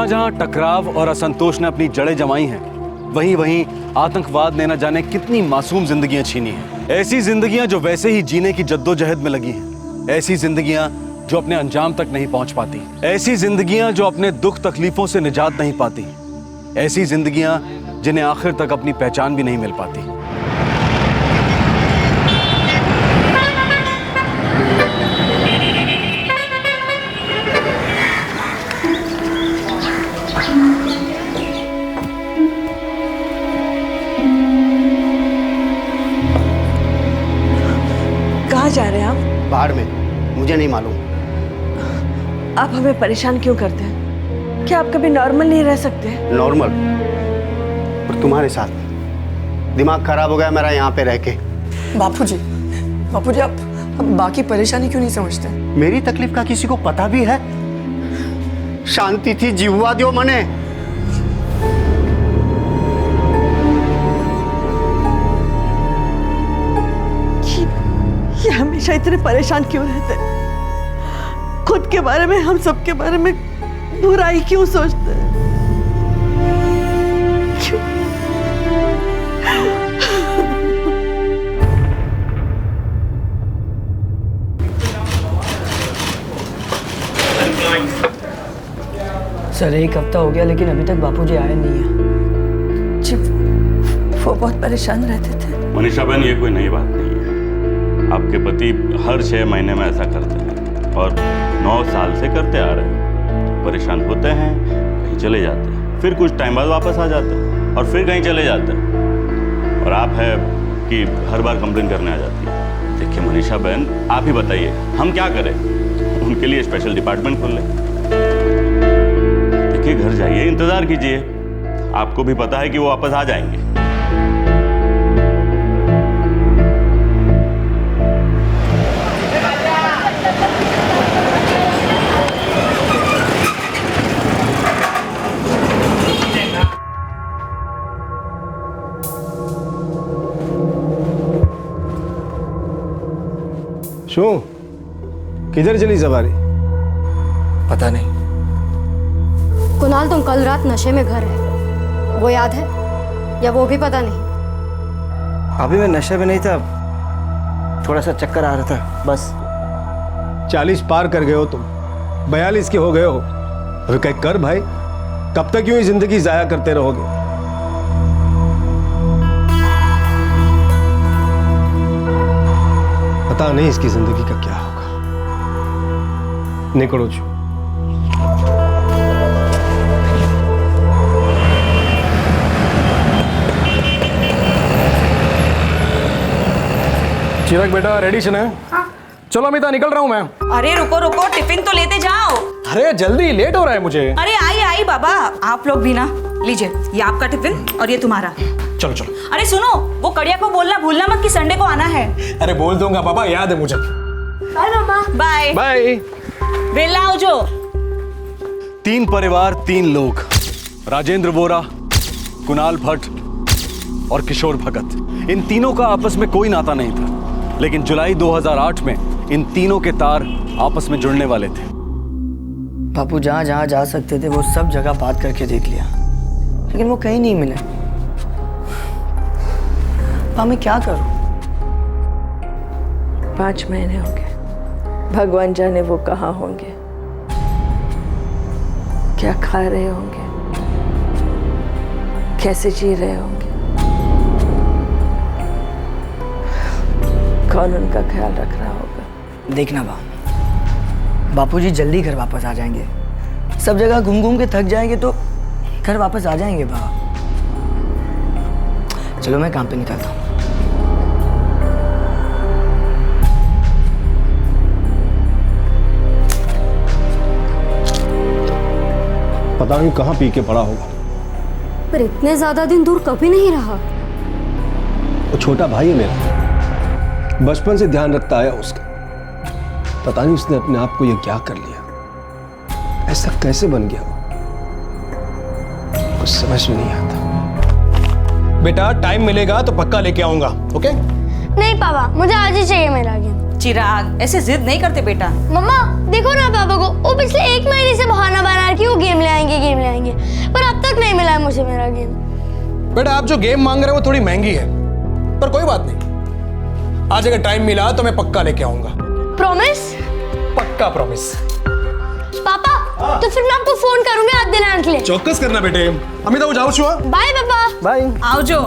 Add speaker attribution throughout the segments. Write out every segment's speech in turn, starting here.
Speaker 1: जहां टकराव और असंतोष ने अपनी जड़ें जमाई हैं, वहीं वहीं आतंकवाद ने न जाने कितनी मासूम जिंदगियां छीनी हैं। ऐसी जिंदगियां जो वैसे ही जीने की जद्दोजहद में लगी हैं, ऐसी जिंदगियां जो अपने अंजाम तक नहीं पहुंच पाती, ऐसी जिंदगियां जो अपने दुख तकलीफों से निजात नहीं पाती, ऐसी जिंदगियां जिन्हें आखिर तक अपनी पहचान भी नहीं मिल पाती।
Speaker 2: कहाँ जा रहे हैं आप?
Speaker 3: बाहर में, मुझे नहीं मालूम।
Speaker 2: आप हमें परेशान क्यों करते हैं? क्या आप कभी नॉर्मल नहीं रह सकते?
Speaker 3: नॉर्मल? और तुम्हारे साथ दिमाग खराब हो गया मेरा यहाँ पे रह के।
Speaker 4: बापूजी, बापूजी आप बाकी परेशानी क्यों नहीं समझते?
Speaker 3: मेरी तकलीफ का किसी को पता भी है? शांति थी जीवा दियो मने।
Speaker 2: ये हमेशा इतने परेशान क्यों रहते हैं? खुद के बारे में, हम सब के बारे में बुराई क्यों सोचते हैं? क्यों?
Speaker 4: सर 1 हफ्ता हो गया लेकिन अभी तक बापूजी आए नहीं है।
Speaker 2: जी, वो बहुत परेशान रहते थे।
Speaker 5: मनीषा बहन, ये कोई नई बात नहीं है। आपके पति हर 6 महीने में ऐसा करते हैं और 9 साल से करते आ रहे हैं। परेशान होते हैं, कहीं चले जाते हैं, फिर कुछ टाइम बाद वापस आ जाते हैं और फिर कहीं चले जाते हैं। और आप है कि हर बार कंप्लेन करने आ जाती है। देखिए मनीषा बहन, आप ही बताइए हम क्या करें? उनके लिए स्पेशल डिपार्टमेंट खोल लें। देखिए घर जाइए, इंतजार कीजिए, आपको भी पता है कि वो वापस आ जाएंगे।
Speaker 6: शू, किधर चली सवारी?
Speaker 7: पता नहीं।
Speaker 8: कुणाल, तुम कल रात नशे में घर है, वो याद है या वो भी पता नहीं?
Speaker 7: अभी मैं नशे में नहीं था, थोड़ा सा चक्कर आ रहा था बस।
Speaker 6: 40 पार कर गए हो तुम, 42 के हो गए हो। अभी कहीं कर भाई, कब तक यूं ही जिंदगी जाया करते रहोगे? पता नहीं इसकी जिंदगी का क्या होगा। निकलो छू। चिराग बेटा, रेडी है? हाँ। चलो अमिता, निकल रहा हूँ मैं।
Speaker 9: अरे रुको रुको, टिफिन तो लेते जाओ।
Speaker 6: अरे जल्दी, लेट हो रहा है मुझे।
Speaker 9: अरे आई आई बाबा, आप लोग भी ना लीजिए, ये आपका टिफिन और ये तुम्हारा।
Speaker 6: चलो चलो।
Speaker 9: अरे सुनो, वो कड़िया को बोलना भूलना मत कि संडे को आना है।
Speaker 6: अरे बोल दूंगा पापा, याद है मुझे।
Speaker 8: बाय मामा।
Speaker 9: Bye
Speaker 1: bye.
Speaker 9: वेला आओ जो।
Speaker 1: 3 परिवार, 3 लोग, राजेंद्र वोरा, कुणाल भट्ट और किशोर भगत। इन तीनों का आपस में कोई नाता नहीं था, लेकिन जुलाई 2008 में इन तीनों के तार आपस में जुड़ने वाले थे।
Speaker 4: बापू जहाँ जहाँ जा सकते थे वो सब जगह बात करके देख लिया, लेकिन वो कहीं नहीं मिले। अब मैं क्या करूं?
Speaker 2: 5 महीने हो गए, भगवान जाने वो कहाँ होंगे, क्या खा रहे होंगे, कैसे जी रहे होंगे, कौन उनका ख्याल रख रहा होगा।
Speaker 4: देखना बापूजी जल्दी घर वापस आ जाएंगे। सब जगह घूम घूम के थक जाएंगे तो घर वापस आ जाएंगे बाबा। चलो मैं काम पे निकलता हूँ।
Speaker 6: पता नहीं कहाँ पी के पड़ा होगा।
Speaker 8: पर इतने ज्यादा दिन दूर कभी नहीं रहा।
Speaker 6: वो छोटा भाई है मेरा, बचपन से ध्यान रखता आया उसका। पता नहीं उसने अपने आप को ये क्या कर लिया, ऐसा कैसे बन गया वो, कुछ समझ में नहीं आता। बेटा टाइम मिलेगा तो पक्का लेके आऊंगा, ओके?
Speaker 8: नहीं पापा, मुझे आज ही चाहिए मेरा गेम।
Speaker 9: चिराग ऐसे जिद नहीं करते बेटा।
Speaker 10: मम्मा देखो ना पापा को, वो पिछले 1 महीने से बहाना बना रही कि वो गेम ले आएंगे, पर अब तक नहीं मिला है मुझे मेरा गेम।
Speaker 11: बेटा आप जो गेम मांग रहे हो वो थोड़ी महंगी है, पर कोई बात नहीं, आज अगर टाइम मिला तो मैं पक्का लेके आऊंगा।
Speaker 10: प्रॉमिस?
Speaker 11: पक्का प्रॉमिस।
Speaker 10: पापा तो फिर मैं आपको फोन करूंगी आज दिन आने के लिए।
Speaker 11: चौक्कस करना बेटे। अमिता वो जाओ छुआ।
Speaker 10: बाय पापा।
Speaker 11: बाय।
Speaker 9: आओ जो।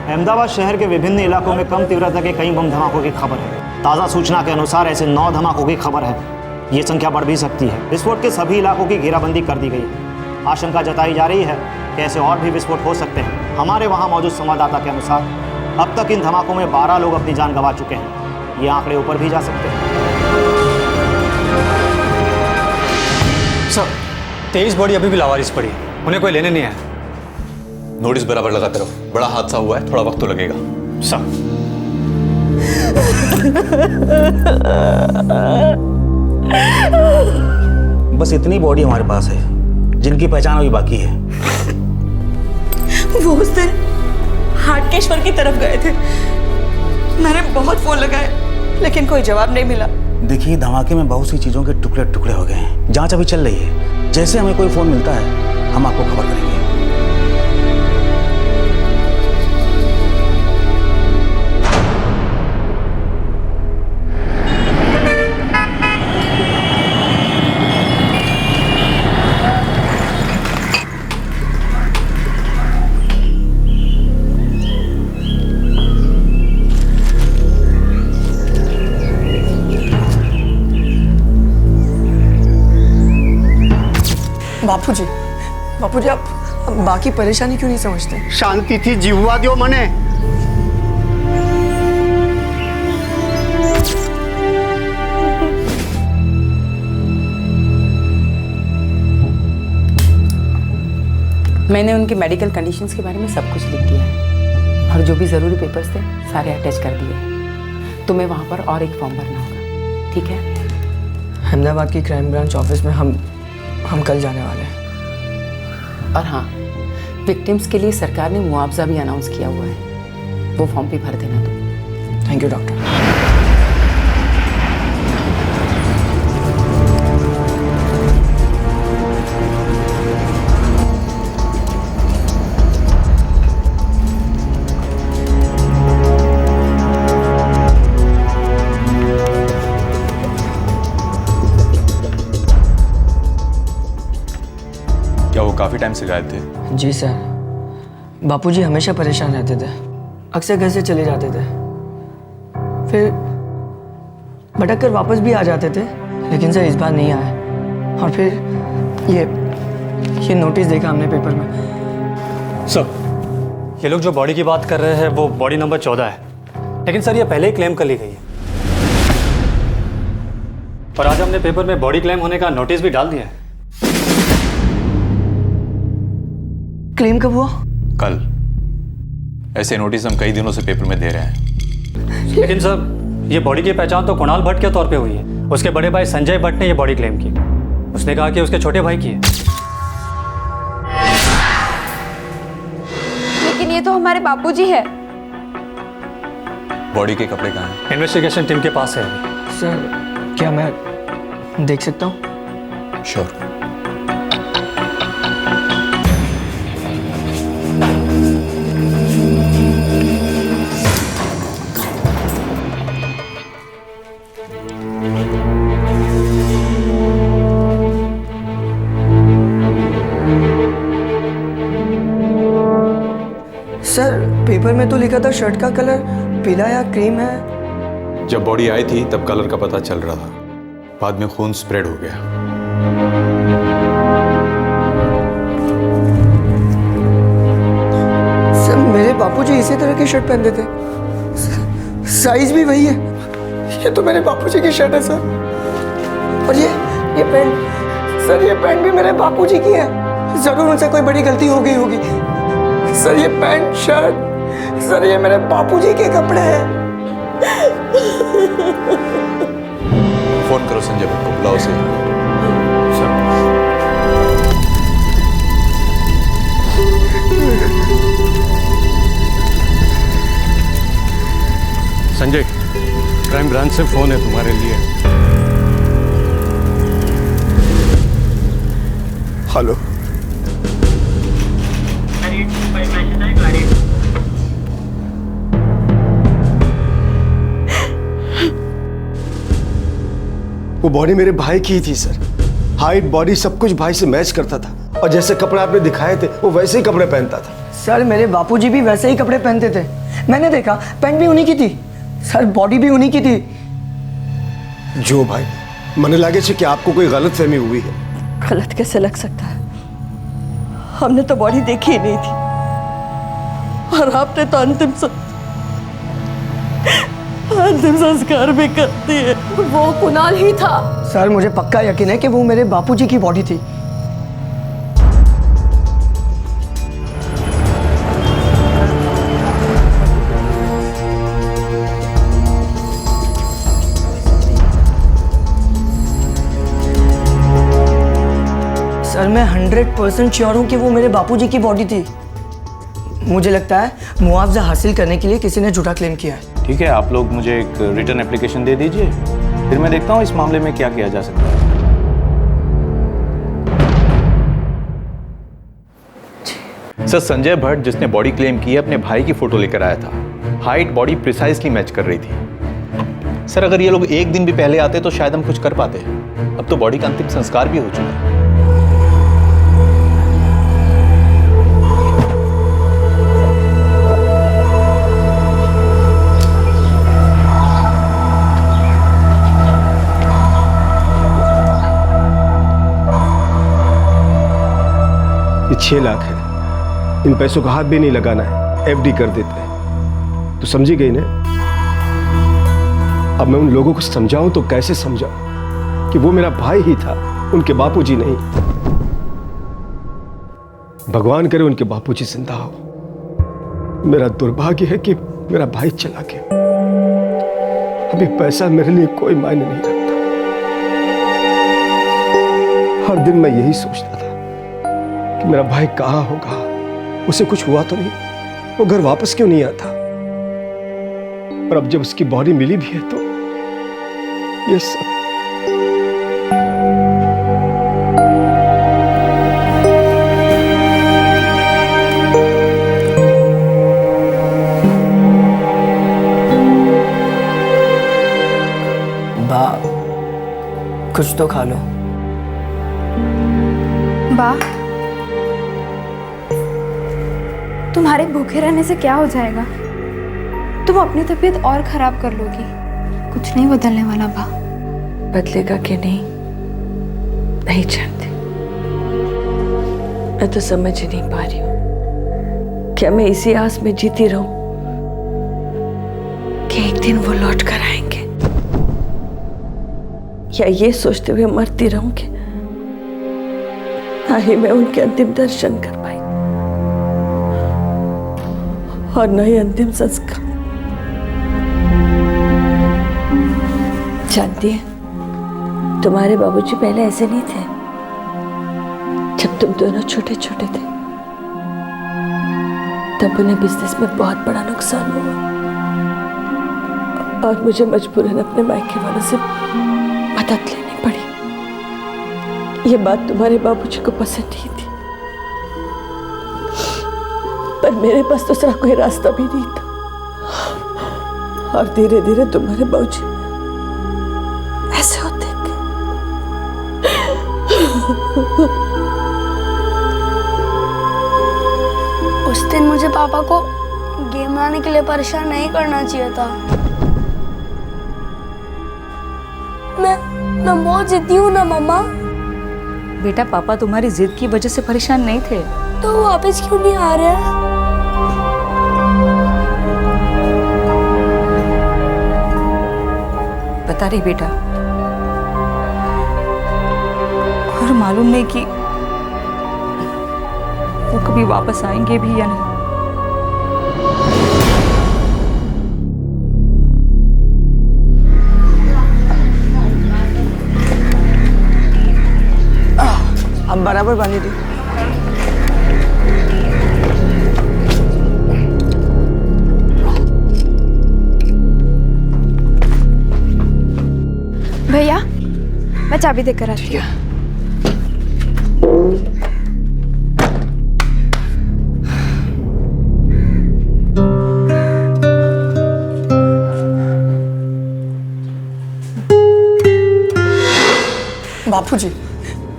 Speaker 7: अहमदाबाद शहर के विभिन्न इलाकों में कम तीव्रता के कई बम धमाकों की खबर है। ताज़ा सूचना के अनुसार ऐसे 9 धमाकों की खबर है। ये संख्या बढ़ भी सकती है। विस्फोट के सभी इलाकों की घेराबंदी कर दी गई है। आशंका जताई जा रही है कि ऐसे और भी विस्फोट हो सकते हैं। हमारे वहाँ मौजूद संवाददाता के अनुसार अब तक इन धमाकों में 12 लोग अपनी जान गंवा चुके हैं। ये आंकड़े ऊपर भी जा सकते हैं।
Speaker 12: सर, 23 बॉडी अभी भी लावारिस पड़ी है, उन्हें कोई लेने नहीं आया।
Speaker 13: नोटिस बराबर लगाते रहो, बड़ा हादसा हुआ है, थोड़ा वक्त तो लगेगा।
Speaker 12: सर
Speaker 7: बस इतनी बॉडी हमारे पास है जिनकी पहचान अभी बाकी है।
Speaker 9: वो उस दिन हाटकेश्वर की तरफ गए थे। मैंने बहुत फोन लगाए लेकिन कोई जवाब नहीं मिला।
Speaker 7: देखिए धमाके में बहुत सी चीजों के टुकड़े टुकड़े हो गए हैं। जांच अभी चल रही है। जैसे हमें कोई फोन मिलता है हम आपको खबर करेंगे।
Speaker 4: बापूजी आप बाकी परेशानी क्यों नहीं समझते?
Speaker 3: शांति थी जीववा दियो मने।
Speaker 14: मैंने उनके मेडिकल कंडीशंस के बारे में सब कुछ लिख दिया है और जो भी ज़रूरी पेपर्स थे सारे अटैच कर दिए हैं। तुम्हें वहाँ पर और एक फॉर्म भरना होगा, ठीक है?
Speaker 4: अहमदाबाद की क्राइम ब्रांच ऑफिस में हम कल जाने वाले हैं।
Speaker 14: और हाँ, विक्टिम्स के लिए सरकार ने मुआवजा भी अनाउंस किया हुआ है, वो फॉर्म भी भर देना तुम।
Speaker 4: Thank you doctor.
Speaker 13: क्या वो काफी टाइम से गायब थे?
Speaker 4: जी सर, बापूजी हमेशा परेशान रहते थे, अक्सर घर से चले जाते थे, फिर भटक कर वापस भी आ जाते थे, लेकिन सर इस बार नहीं आए। और फिर ये नोटिस देखा हमने पेपर में।
Speaker 12: सर, ये लोग जो बॉडी की बात कर रहे हैं वो बॉडी नंबर 14 है, लेकिन सर ये पहले ही क्लेम कर ली गई है और आज हमने पेपर में बॉडी क्लेम होने का नोटिस भी डाल दिया है।
Speaker 4: क्लेम कब हुआ?
Speaker 13: कल। ऐसे नोटिस हम कई दिनों से पेपर में दे रहे हैं।
Speaker 12: लेकिन सर ये बॉडी की पहचान तो कुणाल भट्ट के तौर पे हुई है। उसके बड़े भाई संजय भट्ट ने ये बॉडी क्लेम की। उसने कहा कि उसके छोटे भाई की है।
Speaker 8: लेकिन ये तो हमारे बापूजी है।
Speaker 13: बॉडी के कपड़े कहाँ हैं?
Speaker 12: इन्वेस्टिगेशन टीम के पास है।
Speaker 4: सर क्या मैं देख सकता हूँ?
Speaker 13: श्योर।
Speaker 4: सर पेपर में तो लिखा था शर्ट का कलर पीला या क्रीम है।
Speaker 13: जब बॉडी आई थी तब कलर का पता चल रहा था, बाद में खून स्प्रेड हो गया।
Speaker 4: सर मेरे बापूजी इसी तरह की शर्ट पहनते थे, साइज भी वही है। ये तो मेरे बापूजी की शर्ट है सर। और ये पैंट, सर ये पैंट भी मेरे बापूजी की है। जरूर उनसे कोई बड़ी गलती हो गई होगी। सर ये पैंट शर्ट, सर ये मेरे बापूजी के कपड़े हैं।
Speaker 13: फोन करो संजय भट्ट को, बुलाओ उसे।
Speaker 1: संजय, क्राइम ब्रांच से फोन है तुम्हारे लिए।
Speaker 6: हेलो। वो बॉडी मेरे भाई की ही थी सर। हाइट, बॉडी सब कुछ भाई से मैच करता था और जैसे कपड़े आपने दिखाए थे वो वैसे ही कपड़े पहनता था।
Speaker 4: सर मेरे बापूजी भी वैसे ही कपड़े पहनते थे, मैंने देखा। पैंट भी उन्हीं की थी सर, बॉडी भी उन्हीं की थी।
Speaker 6: जो भाई मने लागे छे कि आपको कोई गलत फहमी हुई है।
Speaker 2: गलत कैसे लग सकता है? हमने तो बॉडी देखी ही नहीं थी और आपने तो अंतिम संस्कार भी कर दिए।
Speaker 10: वो कुणाल ही था।
Speaker 4: सर मुझे पक्का यकीन है कि वो मेरे बापूजी की बॉडी थी। सर मैं 100% श्योर हूं कि वो मेरे बापूजी की बॉडी थी। मुझे लगता है मुआवजा हासिल करने के लिए किसी ने झूठा क्लेम किया है।
Speaker 13: ठीक है, आप लोग मुझे एक रिटर्न एप्लीकेशन दे दीजिए, फिर मैं देखता हूँ इस मामले में क्या किया जा सकता है। सर संजय भट्ट जिसने बॉडी क्लेम की है अपने भाई की फोटो लेकर आया था। हाइट बॉडी प्रिसाइजली मैच कर रही थी। सर अगर ये लोग एक दिन भी पहले आते तो शायद हम कुछ कर पाते। अब तो बॉडी का अंतिम संस्कार भी हो चुका है।
Speaker 6: ये 6 लाख है, इन पैसों का हाथ भी नहीं लगाना है, एफडी कर देते हैं। तो समझी गई ना? अब मैं उन लोगों को समझाऊं तो कैसे समझाऊं कि वो मेरा भाई ही था, उनके बापूजी नहीं। भगवान करे उनके बापूजी जिंदा हो। मेरा दुर्भाग्य है कि मेरा भाई चला गया। अभी पैसा मेरे लिए कोई मायने नहीं रखता। हर दिन मैं यही सोचता था कि मेरा भाई कहाँ होगा, उसे कुछ हुआ तो नहीं, वो घर वापस क्यों नहीं आता। और अब जब उसकी बॉडी मिली भी है तो ये सब।
Speaker 4: बा कुछ तो खा लो।
Speaker 15: बा तुम्हारे भूखे रहने से क्या हो जाएगा? तुम अपनी तबीयत और खराब कर लोगी। कुछ नहीं बदलने वाला बा।
Speaker 2: बदलेगा कि नहीं जानती। मैं तो समझ ही नहीं पा रही हूँ। क्या मैं इसी आस में जीती रहूं कि एक दिन वो लौट कर आएंगे, या ये सोचते हुए मरती रहूं कि ना ही मैं उनके अंतिम दर्शन कर पाई और न ही अंतिम संस्कार। जानती है, तुम्हारे बाबूजी पहले ऐसे नहीं थे। जब तुम दोनों छोटे छोटे थे तब उन्हें बिजनेस में बहुत बड़ा नुकसान हुआ और मुझे मजबूरन अपने मायके वालों से मदद लेनी पड़ी। ये बात तुम्हारे बाबूजी को पसंद नहीं थी, पर मेरे पास दूसरा कोई रास्ता भी नहीं था। और धीरे धीरे तुम्हारे बाबूजी ऐसे होते गए।
Speaker 10: उस दिन मुझे पापा को मनाने के लिए परेशान नहीं करना चाहिए था। मैं बहुत जिद्दी हूँ ना मम्मा।
Speaker 9: बेटा पापा तुम्हारी जिद की वजह से परेशान नहीं थे।
Speaker 10: तो वो वापस क्यों नहीं आ रहे?
Speaker 9: बता रही बेटा, और मालूम नहीं कि वो कभी वापस आएंगे भी या नहीं।
Speaker 4: अब बराबर बांधी थी।
Speaker 15: भैया मैं चाबी देकर आती हूँ।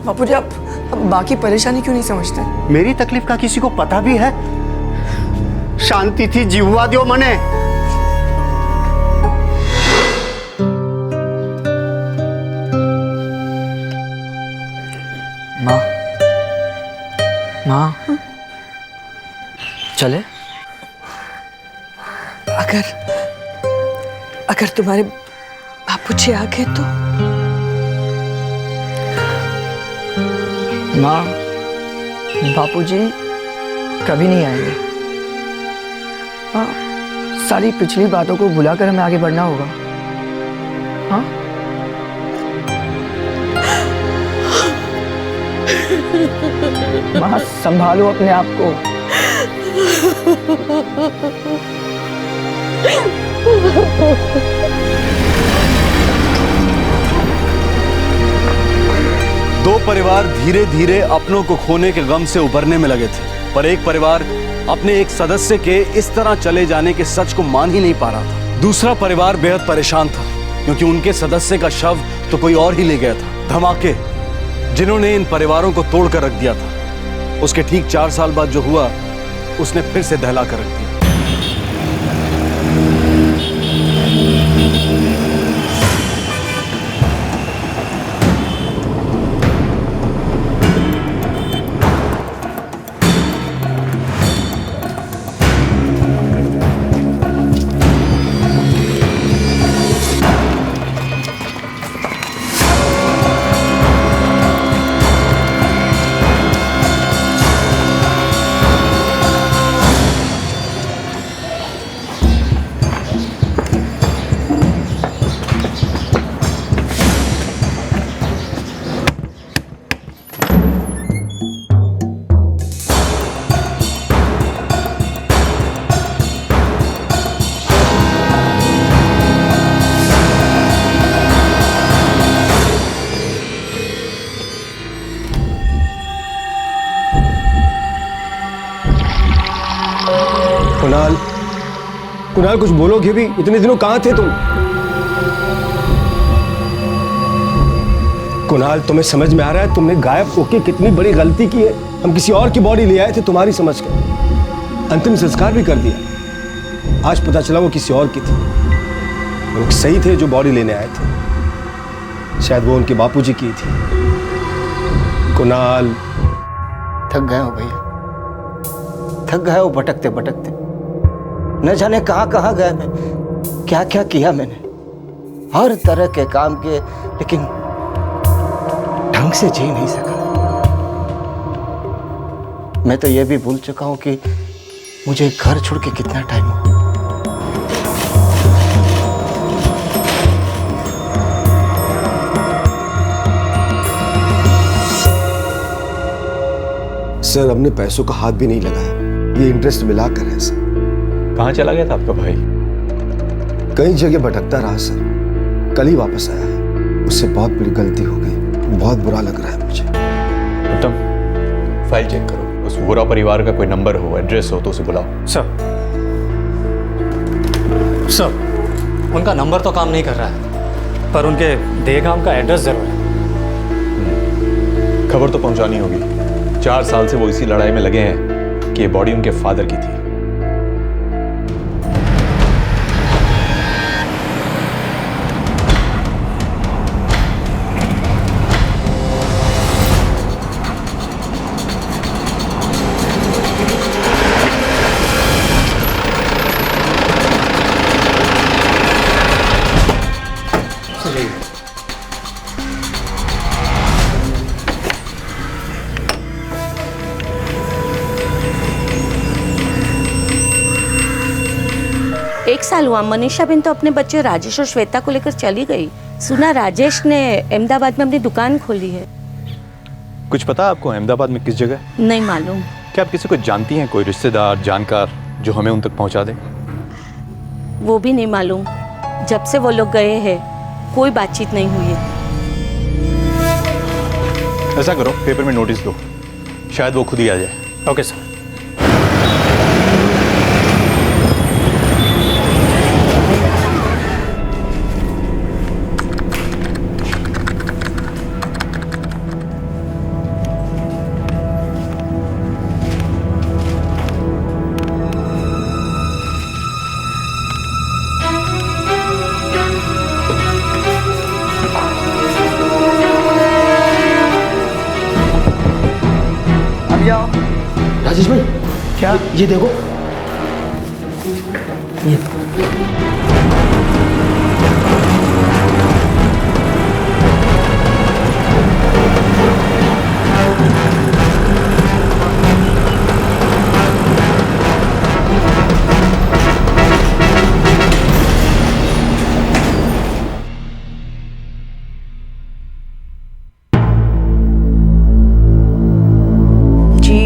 Speaker 4: बापूजी आप बाकी परेशानी क्यों नहीं समझते?
Speaker 3: मेरी तकलीफ का किसी को पता भी है? शांति थी जीवा दियो मने।
Speaker 4: माँ चले?
Speaker 2: अगर तुम्हारे बापूजी आ गए तो?
Speaker 4: माँ बापूजी कभी नहीं आएंगे। हाँ, सारी पिछली बातों को भुलाकर हमें आगे बढ़ना होगा। हाँ? माँ संभालो अपने आप को।
Speaker 1: दो परिवार धीरे धीरे अपनों को खोने के गम से उबरने में लगे थे, पर एक परिवार अपने एक सदस्य के इस तरह चले जाने के सच को मान ही नहीं पा रहा था। दूसरा परिवार बेहद परेशान था क्योंकि उनके सदस्य का शव तो कोई और ही ले गया था। धमाके जिन्होंने इन परिवारों को तोड़कर रख दिया था, उसके ठीक 4 साल बाद जो हुआ उसने फिर से दहला कर रख दिया।
Speaker 6: कुणाल कुछ बोलोगे भी? इतने दिनों कहां थे तुम? कुणाल तुम्हें समझ में आ रहा है तुमने गायब होके कितनी बड़ी गलती की है? हम किसी और की बॉडी ले आए थे तुम्हारी समझ कर, अंतिम संस्कार भी कर दिया। आज पता चला वो किसी और की थी। लोग सही थे जो बॉडी लेने आए थे, शायद वो उनके बापूजी की थी। कुणाल
Speaker 3: थक गए हो भैया, थक गए हो भटकते भटकते। न जाने कहां कहां गए मैं, क्या क्या किया मैंने, हर तरह के काम किए, लेकिन ढंग से जी नहीं सका। मैं तो यह भी भूल चुका हूं कि मुझे घर छोड़ के कितना टाइम हुआ।
Speaker 6: सर हमने पैसों का हाथ भी नहीं लगाया, ये इंटरेस्ट मिलाकर है सर।
Speaker 13: कहाँ चला गया था आपका भाई?
Speaker 6: कई जगह भटकता रहा सर, कल ही वापस आया है। उससे बहुत बड़ी गलती हो गई, बहुत बुरा लग रहा है मुझे।
Speaker 13: उत्तम, फाइल चेक करो, उस वोरा परिवार का कोई नंबर हो, एड्रेस हो तो उसे बुलाओ।
Speaker 12: सर उनका नंबर तो काम नहीं कर रहा है, पर उनके देहगाम का एड्रेस जरूर है।
Speaker 13: खबर तो पहुंचानी होगी। 4 साल से वो इसी लड़ाई में लगे हैं कि ये बॉडी उनके फादर की थी।
Speaker 16: 1 साल हुआ। मनीषा बिन तो अपने बच्चे राजेश और श्वेता को लेकर चली गई। सुना राजेश ने अहमदाबाद में अपनी दुकान खोली है।
Speaker 13: कुछ पता आपको अहमदाबाद में किस जगह?
Speaker 16: नहीं मालूम।
Speaker 13: क्या आप किसी को जानती हैं, कोई रिश्तेदार जानकार जो हमें उन तक पहुंचा दे?
Speaker 16: वो भी नहीं मालूम। जब से वो लोग गए हैं कोई बातचीत नहीं हुई है।
Speaker 13: ऐसा करो, पेपर में नोटिस दो, शायद वो खुद ही आ जाए।
Speaker 12: Okay sir.
Speaker 3: राजेश भाई, क्या ये देखो, ये
Speaker 9: जी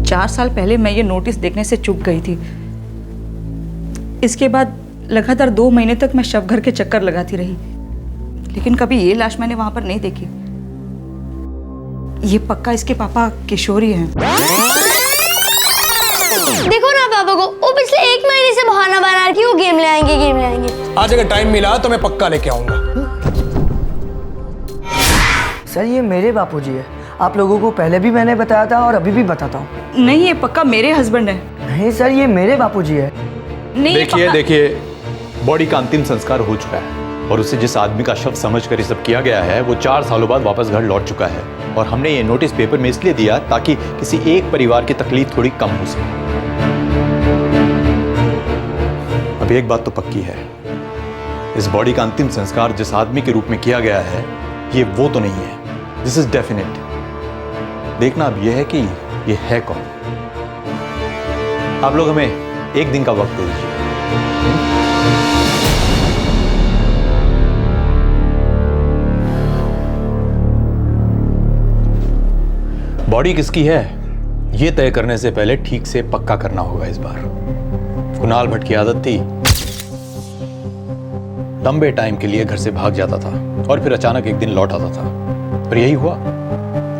Speaker 9: 4 साल पहले मैं ये नोटिस देखने से चूक गई थी। इसके बाद लगातार 2 महीने तक मैं शव घर के चक्कर लगाती रही, लेकिन कभी ये लाश मैंने वहां पर नहीं देखी। ये पक्का इसके पापा किशोरी हैं।
Speaker 10: देखो ना पापा को, वो पिछले 1 महीने से बहाना बना रही वो गेम ले आएंगे।
Speaker 11: आज अगर टाइम मिला तो मैं पक्का लेके आऊंगा।
Speaker 4: सर ये मेरे बापूजी है, आप लोगों को पहले भी मैंने बताया था और अभी भी बताता हूँ।
Speaker 9: नहीं, ये पक्का मेरे हस्बैंड है।
Speaker 4: नहीं सर, ये मेरे बापूजी है।
Speaker 9: नहीं,
Speaker 13: देखिए बॉडी का अंतिम संस्कार हो चुका है और उसे जिस आदमी का शव समझकर ये सब किया गया है वो 4 सालों बाद वापस घर लौट चुका है। और हमने ये नोटिस पेपर में इसलिए दिया ताकि किसी एक परिवार की तकलीफ थोड़ी कम हो सके। अब एक बात तो पक्की है, इस बॉडी का अंतिम संस्कार जिस आदमी के रूप में किया गया है ये वो तो नहीं है। This is definite. देखना अब यह है कि ये है कौन। आप लोग हमें 1 दिन का वक्त दे दीजिए। बॉडी किसकी है ये तय करने से पहले ठीक से पक्का करना होगा। इस बार कुणाल भट्ट की आदत थी लंबे टाइम के लिए घर से भाग जाता था और फिर अचानक एक दिन लौट आता था। पर यही हुआ।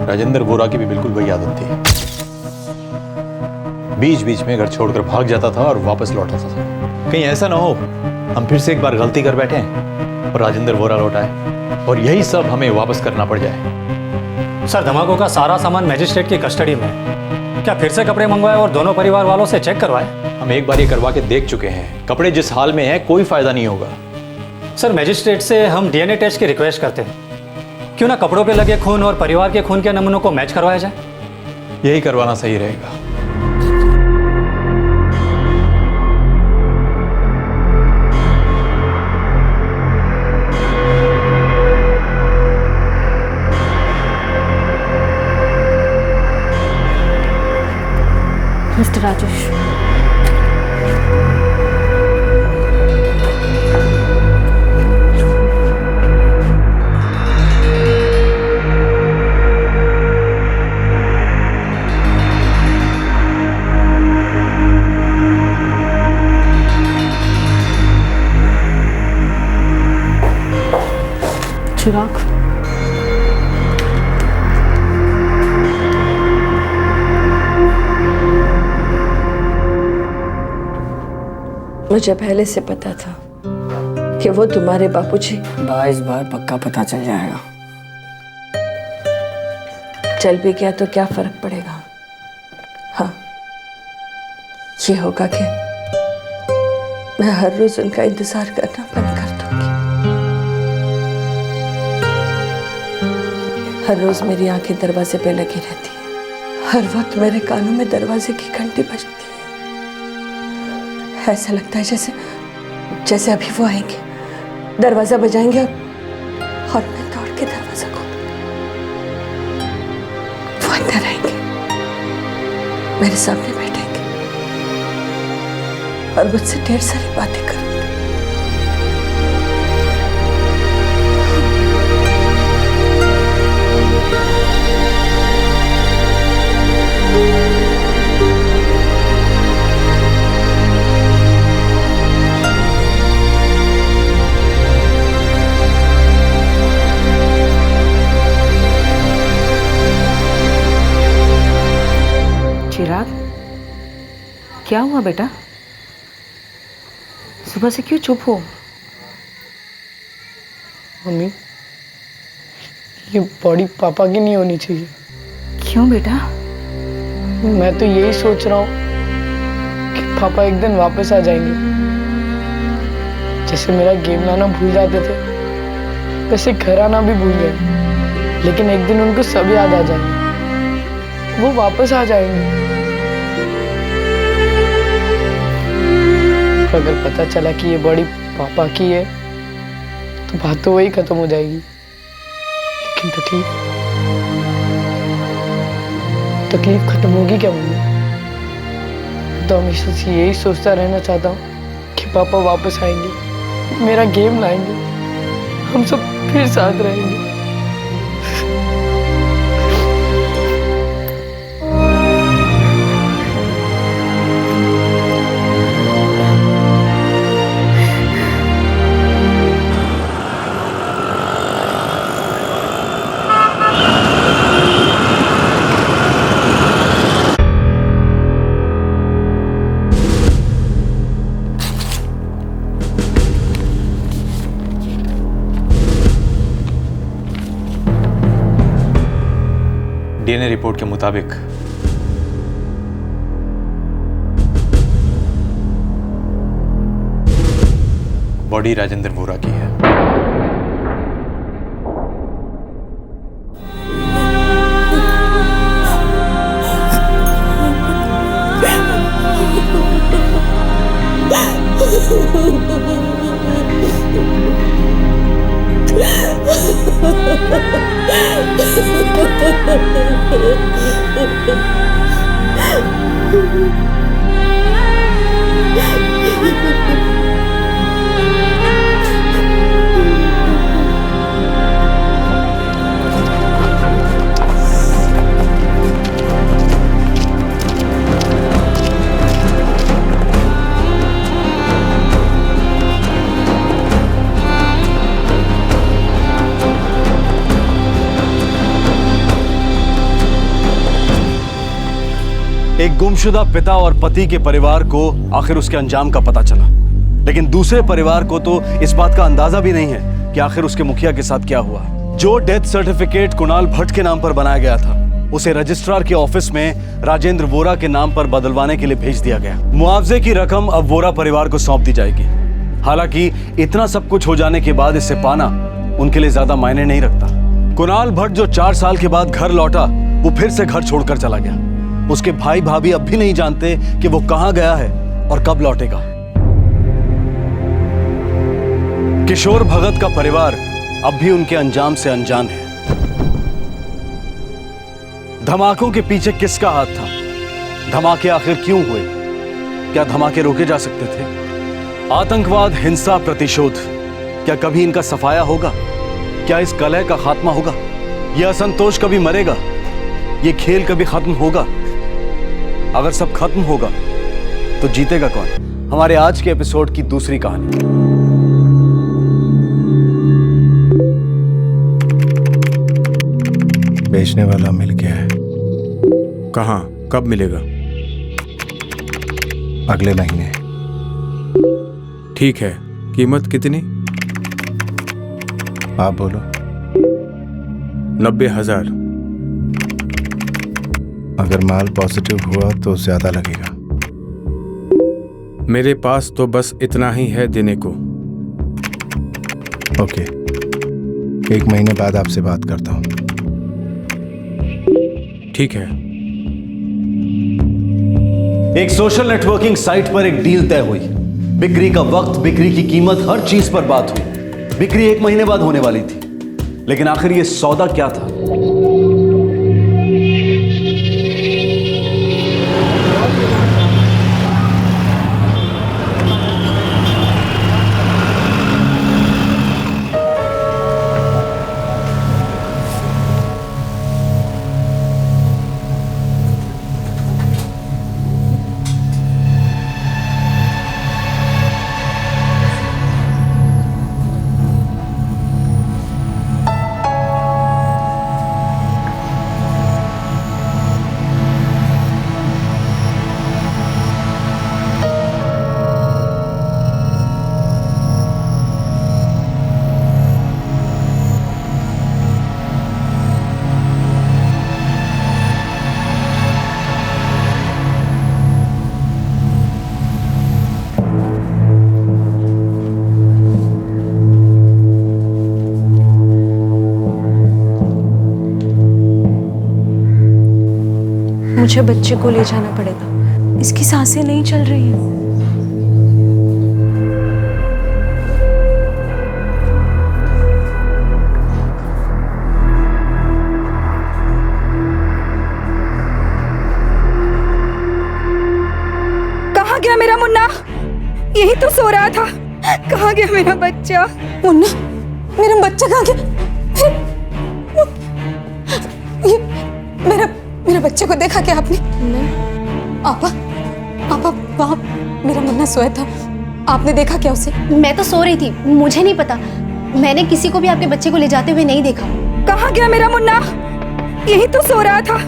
Speaker 13: राजेंद्र वोरा की भी बिल्कुल वही आदत थी, बीच बीच में घर छोड़कर भाग जाता था और वापस लौट आता था। कहीं ऐसा ना हो हम फिर से एक बार गलती कर बैठे और राजेंद्र वोरा लौट आए और यही सब हमें वापस करना पड़ जाए।
Speaker 12: सर धमाकों का सारा सामान मजिस्ट्रेट की कस्टडी में है। क्या फिर से कपड़े मंगवाए और दोनों परिवार वालों से चेक करवाए?
Speaker 13: हम एक बार ये करवा के देख चुके हैं, कपड़े जिस हाल में हैं कोई फायदा नहीं होगा।
Speaker 12: सर मजिस्ट्रेट से हम डीएनए टेस्ट की रिक्वेस्ट करते हैं। क्यों ना कपड़ों पे लगे खून और परिवार के खून के नमूनों को मैच करवाया जाए?
Speaker 13: यही करवाना सही रहेगा।
Speaker 2: मिस्टर राजेश, चिराग, मुझे पहले से पता था कि वो तुम्हारे बापूजी।
Speaker 4: इस बार पक्का पता चल जाएगा।
Speaker 2: चल भी गया तो क्या फर्क पड़ेगा। हाँ, ये होगा कि मैं हर रोज उनका इंतजार करना बंद कर दूंगी। हर रोज मेरी आंखें दरवाजे पे लगी रहती है, हर वक्त मेरे कानों में दरवाजे की घंटी बजती है। ऐसा लगता है जैसे अभी वो आएंगे, दरवाजा बजाएंगे और मैं दौड़ के दरवाजा खोलूंगी। वो अंदर आएंगे, मेरे सामने बैठेंगे और मुझसे ढेर सारी बातें करते।
Speaker 14: चिराग, क्या हुआ बेटा? सुबह से क्यों चुप हो?
Speaker 4: मम्मी, ये बॉडी पापा की नहीं होनी चाहिए।
Speaker 14: क्यों बेटा?
Speaker 4: मैं तो यही सोच रहा हूँ कि पापा एक दिन वापस आ जाएंगे। जैसे मेरा गेम लाना भूल जाते थे, वैसे घर आना भी भूल गए। लेकिन एक दिन उनको सब याद आ जाएंगे, वो वापस आ जाएंगे। अगर पता चला कि ये बॉडी पापा की है तो बात तो वही खत्म हो जाएगी। लेकिन तकलीफ खत्म होगी क्या मम्मी? तो हमेशा से यही सोचता रहना चाहता हूँ कि पापा वापस आएंगे, मेरा गेम लाएंगे, हम सब फिर साथ रहेंगे।
Speaker 13: डीएनए रिपोर्ट के मुताबिक बॉडी राजेंद्र वोरा की है।
Speaker 1: एक गुमशुदा पिता और पति के परिवार को आखिर उसके अंजाम का पता चला, लेकिन दूसरे परिवार को तो इस बात का अंदाजा भी नहीं है कि आखिर उसके मुखिया के साथ क्या हुआ। जो डेथ सर्टिफिकेट कुणाल भट्ट के नाम पर बनाया गया था, उसे रजिस्ट्रार के ऑफिस में राजेंद्र वोरा के नाम पर बदलवाने के लिए भेज दिया गया। मुआवजे की रकम अब वोरा परिवार को सौंप दी जाएगी। हालांकि इतना सब कुछ हो जाने के बाद इसे पाना उनके लिए ज्यादा मायने नहीं रखता। कुणाल भट्ट जो 4 साल के बाद घर लौटा, वो फिर से घर छोड़कर चला गया। उसके भाई भाभी अब भी नहीं जानते कि वो कहां गया है और कब लौटेगा। किशोर भगत का परिवार अब भी उनके अंजाम से अनजान है। धमाकों के पीछे किसका हाथ था? धमाके आखिर क्यों हुए? क्या धमाके रोके जा सकते थे? आतंकवाद, हिंसा, प्रतिशोध, क्या कभी इनका सफाया होगा? क्या इस कलह का खात्मा होगा? यह असंतोष कभी मरेगा? ये खेल कभी खत्म होगा? अगर सब खत्म होगा तो जीतेगा कौन? हमारे आज के एपिसोड की दूसरी कहानी।
Speaker 17: बेचने वाला मिल गया है। कहाँ, कब मिलेगा? अगले महीने। ठीक है, कीमत कितनी? आप बोलो। 90,000। अगर माल पॉजिटिव हुआ तो ज्यादा लगेगा। मेरे पास तो बस इतना ही है देने को। ओके, 1 महीने बाद आपसे बात करता हूं। ठीक है।
Speaker 1: एक सोशल नेटवर्किंग साइट पर एक डील तय हुई। बिक्री का वक्त, बिक्री की कीमत, हर चीज पर बात हुई। बिक्री 1 महीने बाद होने वाली थी, लेकिन आखिर ये सौदा क्या था?
Speaker 15: मुझे बच्चे को ले जाना पड़ेगा, इसकी सांसें नहीं चल रही हैं। कहाँ गया मेरा मुन्ना? यही तो सो रहा था। कहाँ गया मेरा बच्चा? मुन्ना, मेरा बच्चा कहाँ गया? ये मेरा बच्चे को देखा क्या आपने? आपा वहाँ मेरा मुन्ना सोया था, आपने देखा क्या उसे?
Speaker 8: मैं तो सो रही थी, मुझे नहीं पता। मैंने किसी को भी आपके बच्चे को ले जाते हुए नहीं देखा।
Speaker 15: कहाँ गया मेरा मुन्ना? यही तो सो रहा था।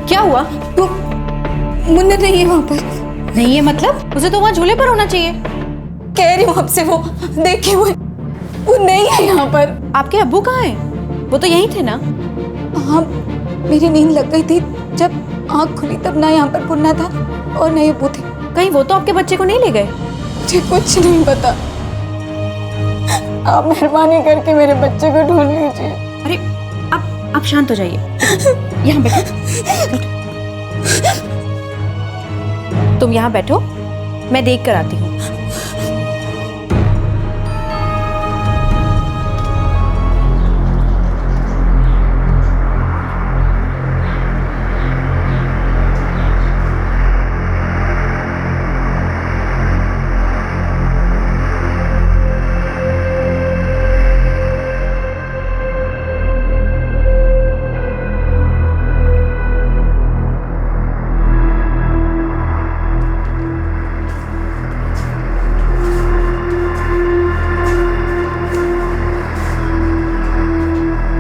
Speaker 8: क्या हुआ?
Speaker 15: वो मुन्ना नहीं है वहाँ पर।
Speaker 8: नहीं है मतलब? उसे तो वहाँ झूले पर होना चाहिए।
Speaker 15: कह रही हूँ आपसे, वो देखे हुए वो नहीं है यहाँ पर।
Speaker 8: आपके अब्बू कहाँ हैं? वो तो यहीं थे ना?
Speaker 15: हाँ, मेरी नींद लग गई थी, जब आँख खुली तब ना यहाँ पर मुन्ना था और ना ये अब्बू थे।
Speaker 8: कहीं वो तो आपके बच्चे को नहीं ले गए?
Speaker 15: मुझे कुछ नहीं पता। आप मेहरबानी करके मेरे बच्चे को ढूंढ लीजिए।
Speaker 8: अरे आप शांत हो जाइए, यहाँ बैठो। तुम यहाँ बैठो, मैं देख कर आती हूँ।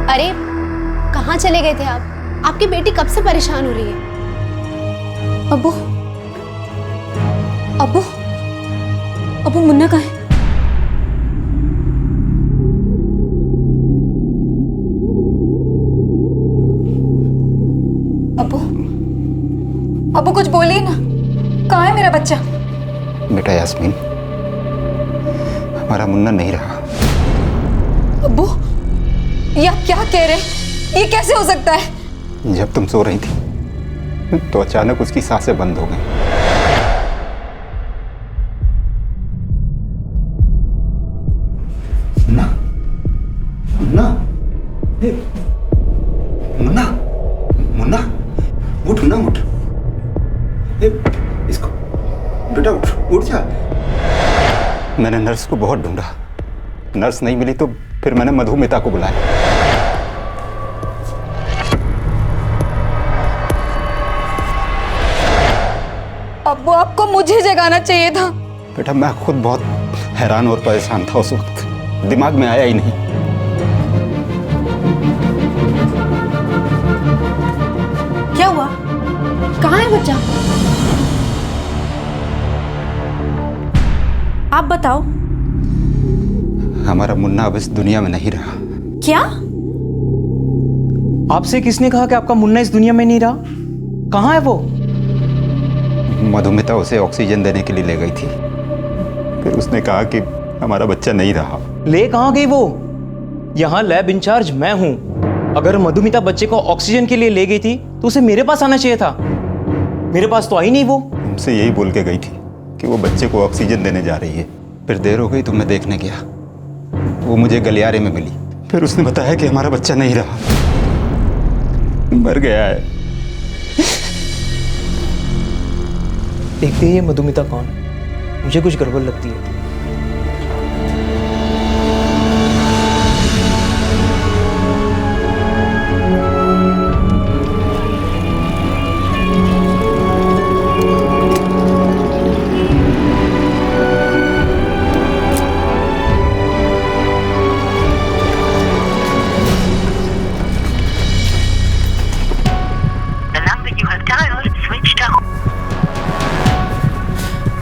Speaker 8: अरे कहाँ चले गए थे आप? आपकी बेटी कब से परेशान हो रही है?
Speaker 15: अब्बू अब्बू अब्बू, मुन्ना कहाँ है? अब्बू अब्बू, कुछ बोलिए ना, कहाँ है मेरा बच्चा?
Speaker 3: बेटा यास्मीन, हमारा मुन्ना नहीं रहा।
Speaker 15: अब्बू, ये आप क्या कह रहे हैं? ये कैसे हो सकता है?
Speaker 3: जब तुम सो रही थी तो अचानक उसकी सांसें बंद हो गई। मुन्ना, मुन्ना, मुन्ना, मुन्ना, उठ ना, उठ। इसको बेटा उठ जा। मैंने नर्स को बहुत ढूंढा, नर्स नहीं मिली तो फिर मैंने मधुमिता को बुलाया।
Speaker 15: अब्बू, आपको मुझे जगाना चाहिए था।
Speaker 3: बेटा मैं खुद बहुत हैरान और परेशान था उस वक्त, दिमाग में आया ही नहीं।
Speaker 8: क्या हुआ? कहाँ है बच्चा? आप बताओ।
Speaker 3: हमारा मुन्ना अब इस दुनिया में नहीं रहा।
Speaker 8: क्या?
Speaker 4: आपसे किसने कहा कि आपका मुन्ना इस दुनिया में नहीं रहा? कहाँ है वो?
Speaker 3: मधुमिता उसे ऑक्सीजन देने के लिए ले गई थी, फिर उसने कहा कि हमारा बच्चा नहीं रहा।
Speaker 4: ले कहाँ गई वो? यहाँ लैब इंचार्ज मैं हूँ। अगर मधुमिता बच्चे को ऑक्सीजन के लिए ले गई थी तो उसे मेरे पास आना चाहिए था। मेरे पास तो आई नहीं वो।
Speaker 3: हमसे यही बोल के गई थी कि वो बच्चे को ऑक्सीजन देने जा रही है। फिर देर हो गई तो मैं देखने गया, वो मुझे गलियारे में मिली। फिर उसने बताया कि हमारा बच्चा नहीं रहा, मर गया है।
Speaker 4: देखते ही मधुमिता कौन है, मुझे कुछ गड़बड़ लगती है।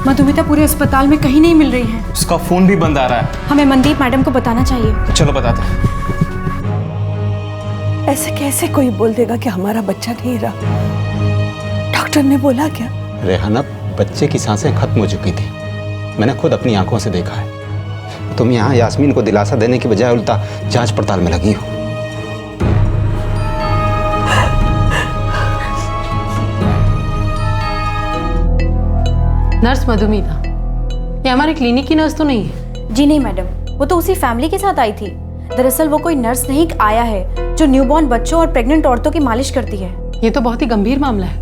Speaker 15: मधुमिता पूरे अस्पताल में कहीं नहीं मिल रही है।
Speaker 4: उसका फोन भी बंद आ रहा है।
Speaker 15: हमें मनदीप मैडम को बताना चाहिए।
Speaker 4: चलो बताते हैं।
Speaker 2: ऐसे कैसे कोई बोल देगा कि हमारा बच्चा नहीं रहा? डॉक्टर ने बोला क्या?
Speaker 3: रेहाना, बच्चे की सांसें खत्म हो चुकी थी, मैंने खुद अपनी आंखों से देखा है। तुम यहाँ यास्मीन को दिलासा देने की बजाय उल्टा जांच पड़ताल में लगी हो।
Speaker 18: नर्स मधुमिता, ये हमारे क्लिनिक की नर्स तो नहीं है?
Speaker 19: जी नहीं मैडम, वो तो उसी फैमिली के साथ आई थी। दरअसल वो कोई नर्स नहीं, एक आया है जो न्यूबॉर्न बच्चों और प्रेग्नेंट औरतों की मालिश करती है।
Speaker 18: ये तो बहुत ही गंभीर मामला है,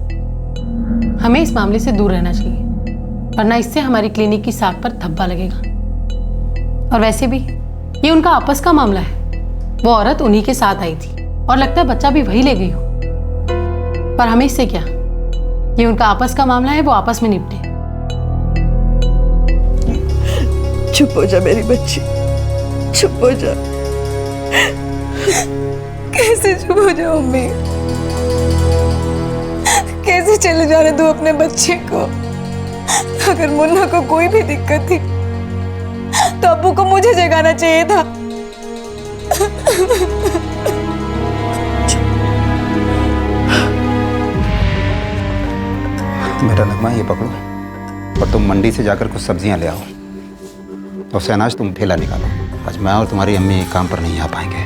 Speaker 18: हमें इस मामले से दूर रहना चाहिए, वरना इससे हमारी क्लिनिक की साख पर धब्बा लगेगा। और वैसे भी ये उनका आपस का मामला है, वो औरत उन्हीं के साथ आई थी और लगता है बच्चा भी वही ले गई हो। पर हमें इससे क्या, ये उनका आपस का मामला है, वो आपस में निपटे।
Speaker 2: चुप हो जा मेरी बच्ची, चुप हो जा। कैसे चुप हो जाओ अम्मी? कैसे चले जाने दो अपने बच्चे को? अगर मुन्ना को कोई भी दिक्कत थी तो अब्बू को मुझे जगाना चाहिए था।
Speaker 20: बेटा नगमा, ये पकड़ो और तुम मंडी से जाकर कुछ सब्जियां ले आओ। और शहनाज, तुम ठेला निकालो। आज मैं और तुम्हारी अम्मी काम पर नहीं आ पाएंगे,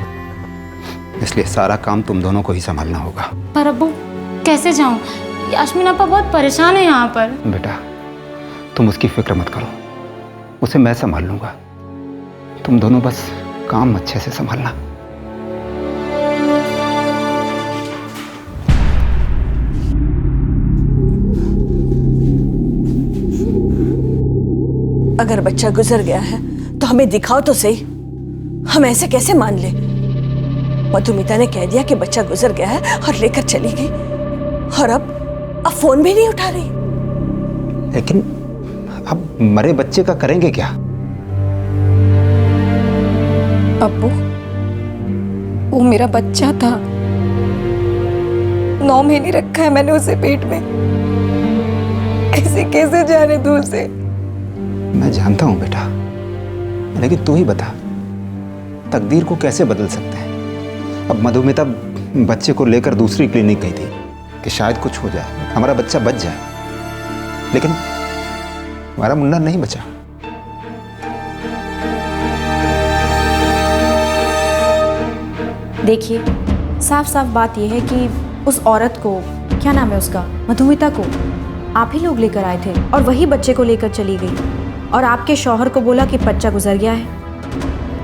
Speaker 20: इसलिए सारा काम तुम दोनों को ही संभालना होगा।
Speaker 10: पर अब्बू कैसे जाऊं? यास्मीन आपा बहुत परेशान है यहाँ पर।
Speaker 20: बेटा तुम उसकी फिक्र मत करो, उसे मैं संभाल लूंगा। तुम दोनों बस काम अच्छे से संभालना।
Speaker 2: अगर बच्चा गुजर गया है तो हमें दिखाओ तो सही, हम ऐसे कैसे मान ले? मधुमिता ने कह दिया कि बच्चा गुजर गया है और लेकर चली गई, और अब फोन भी नहीं उठा रही।
Speaker 20: लेकिन अब मरे बच्चे का करेंगे क्या?
Speaker 15: अब्बू, वो मेरा बच्चा था, 9 महीने रखा है मैंने उसे पेट में, ऐसे कैसे जाने दूर से?
Speaker 20: मैं जानता हूं बेटा, लेकिन तू ही बता, तकदीर को कैसे बदल सकते हैं? अब मधुमिता बच्चे को लेकर दूसरी क्लिनिक गई थी कि शायद कुछ हो जाए, हमारा बच्चा बच जाए, लेकिन हमारा मुन्ना नहीं बचा।
Speaker 19: देखिए, साफ साफ बात यह है कि उस औरत को, क्या नाम है उसका, मधुमिता को आप ही लोग लेकर आए थे और वही बच्चे को लेकर चली गई, और आपके शौहर को बोला कि बच्चा गुजर गया है।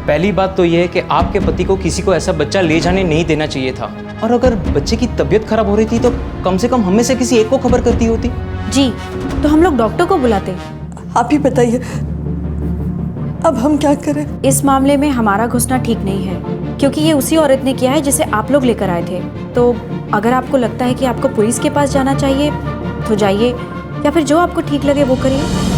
Speaker 21: पहली बात तो यह है कि आपके पति को किसी को ऐसा बच्चा ले जाने नहीं देना चाहिए था, और अगर बच्चे की तबीयत खराब हो रही थी तो कम से कम हमें से किसी एक को खबर करती होती।
Speaker 19: जी, तो हम लोग डॉक्टर को बुलाते।
Speaker 2: आप ही बताइए अब हम क्या करें?
Speaker 19: इस मामले में हमारा घुसना ठीक नहीं है, क्योंकि ये उसी औरत ने किया है जिसे आप लोग लेकर आए थे। तो अगर आपको लगता है कि आपको पुलिस के पास जाना चाहिए तो जाइए, या फिर जो आपको ठीक लगे वो करिए।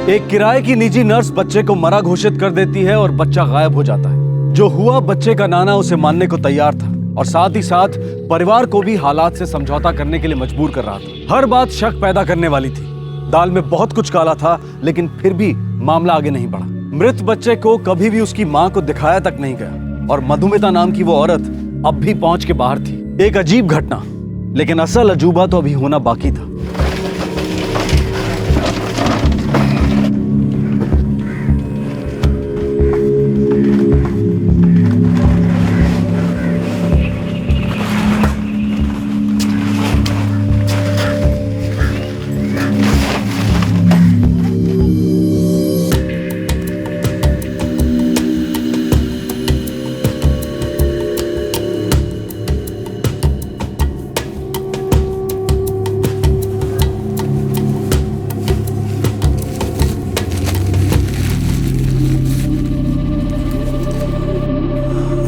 Speaker 1: एक किराए की निजी नर्स बच्चे को मरा घोषित कर देती है और बच्चा गायब हो जाता है। जो हुआ, बच्चे का नाना उसे मानने को तैयार था और साथ ही साथ परिवार को भी हालात से समझौता करने के लिए मजबूर कर रहा था। हर बात शक पैदा करने वाली थी। दाल में बहुत कुछ काला था, लेकिन फिर भी मामला आगे नहीं बढ़ा। मृत बच्चे को कभी भी उसकी मां को दिखाया तक नहीं गया, और मधुमिता नाम की वो औरत अब भी पहुंच के बाहर थी। एक अजीब घटना, लेकिन असल अजूबा तो अभी होना बाकी था।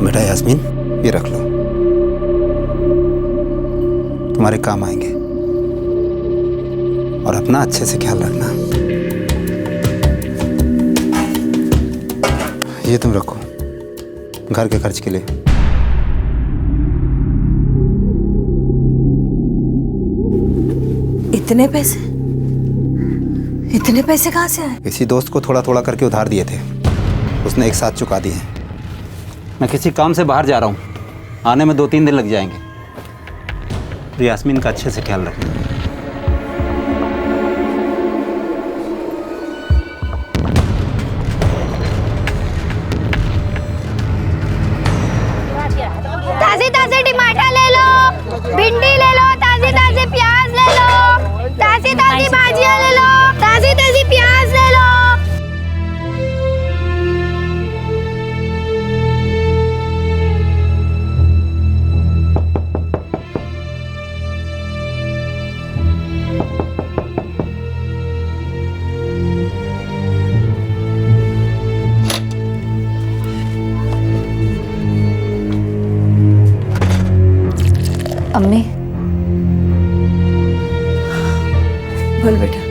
Speaker 20: बेटा यास्मीन, ये रख लो, तुम्हारे काम आएंगे, और अपना अच्छे से ख्याल रखना। ये तुम रखो घर के खर्च के लिए।
Speaker 2: इतने पैसे? इतने पैसे कहाँ से आए?
Speaker 20: किसी दोस्त को थोड़ा थोड़ा करके उधार दिए थे, उसने एक साथ चुका दिए। मैं किसी काम से बाहर जा रहा हूँ, आने में 2-3 दिन लग जाएंगे। तो यास्मीन का अच्छे से ख्याल रखना।
Speaker 10: ताजे ताजे टमाटर ले लो, भिंडी ले लो, ताजे ताजे प्याज ले लो, ताजी ताजी भाजियां ले लो, ताजी ताजी प्याज ले लो।
Speaker 19: अम्मी,
Speaker 2: बोल बेटा।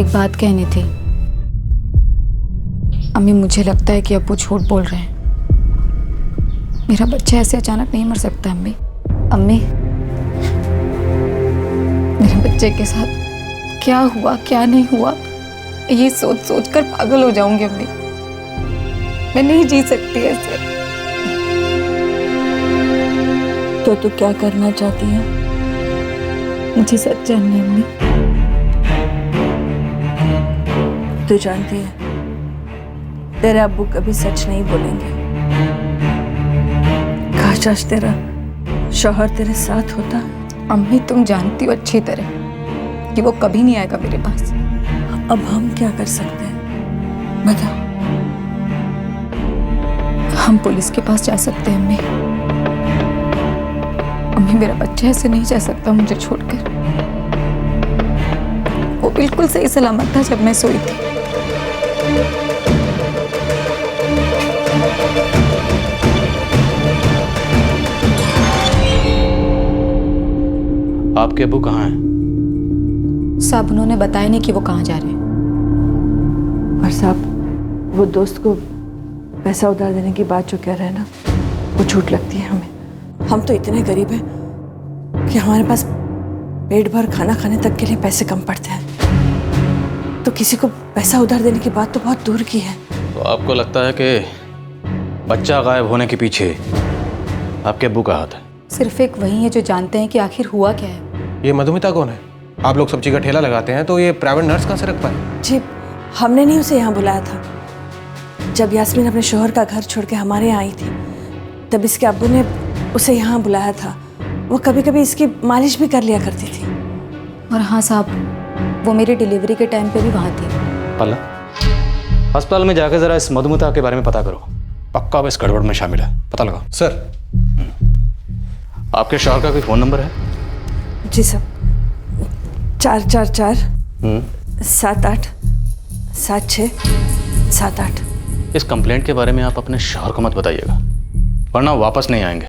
Speaker 19: एक बात कहनी थी। अम्मी, मुझे लगता है कि अब्बू झूठ बोल रहे हैं। मेरा बच्चा ऐसे अचानक नहीं मर सकता अम्मी। अम्मी, मेरे बच्चे के साथ क्या हुआ क्या नहीं हुआ, ये सोच सोच कर पागल हो जाऊंगी अम्मी। मैं नहीं जी सकती ऐसे।
Speaker 2: तो तू क्या करना चाहती है?
Speaker 19: मुझे सच जानना अम्मी।
Speaker 2: तू जानती है तेरे अब्बू कभी सच नहीं बोलेंगे। काश तेरा शौहर तेरे साथ होता।
Speaker 19: अम्मी, तुम जानती हो अच्छी तरह कि वो कभी नहीं आएगा मेरे पास।
Speaker 2: अब हम क्या कर सकते हैं बता।
Speaker 19: हम पुलिस के पास जा सकते हैं अम्मी। अम्मी, मेरा बच्चा ऐसे नहीं जा सकता मुझे छोड़कर। वो बिल्कुल सही सलामत था जब मैं सोई थी।
Speaker 12: आपके अब्बू कहाँ हैं?
Speaker 19: साहब, उन्होंने बताया नहीं कि वो कहाँ जा रहे हैं।
Speaker 2: और साहब, वो दोस्त को पैसा उधार देने की बात जो कह रहे हैं ना, वो झूठ लगती है हमें। हम तो इतने गरीब हैं कि हमारे पास पेट भर खाना खाने तक के लिए पैसे कम पड़ते हैं। तो किसी को पैसा उधार देने की बात तो बहुत दूर की है।
Speaker 12: तो आपको लगता है कि बच्चा गायब होने के पीछे आपके अब्बू का हाथ है?
Speaker 19: सिर्फ एक वही है जो जानते हैं कि आखिर हुआ क्या है।
Speaker 11: ये मधुमिता कौन है? आप लोग सब्जी का ठेला लगाते हैं तो ये प्राइवेट नर्स कहाँ से रख पाए?
Speaker 2: जी, हमने नहीं उसे यहाँ बुलाया था। जब यास्मीन अपने शौहर का घर छोड़ के हमारे यहाँ आई थी, तब इसके अब्बू ने उसे यहाँ बुलाया था। वो कभी कभी इसकी मालिश भी कर लिया करती थी।
Speaker 19: और हाँ साहब, वो मेरी डिलीवरी के टाइम पे भी वहाँ थी।
Speaker 12: पल्ला, अस्पताल में जाकर जरा इस मधुमिता के बारे में पता करो। पक्का अब इस गड़बड़ में शामिल है, पता लगाओ।
Speaker 11: सर,
Speaker 12: आपके शौहर का कोई फ़ोन नंबर है?
Speaker 2: जी सर, 444 78 76 78।
Speaker 12: इस कंप्लेंट के बारे में आप अपने शौहर को मत बताइएगा, वरना वापस नहीं आएंगे।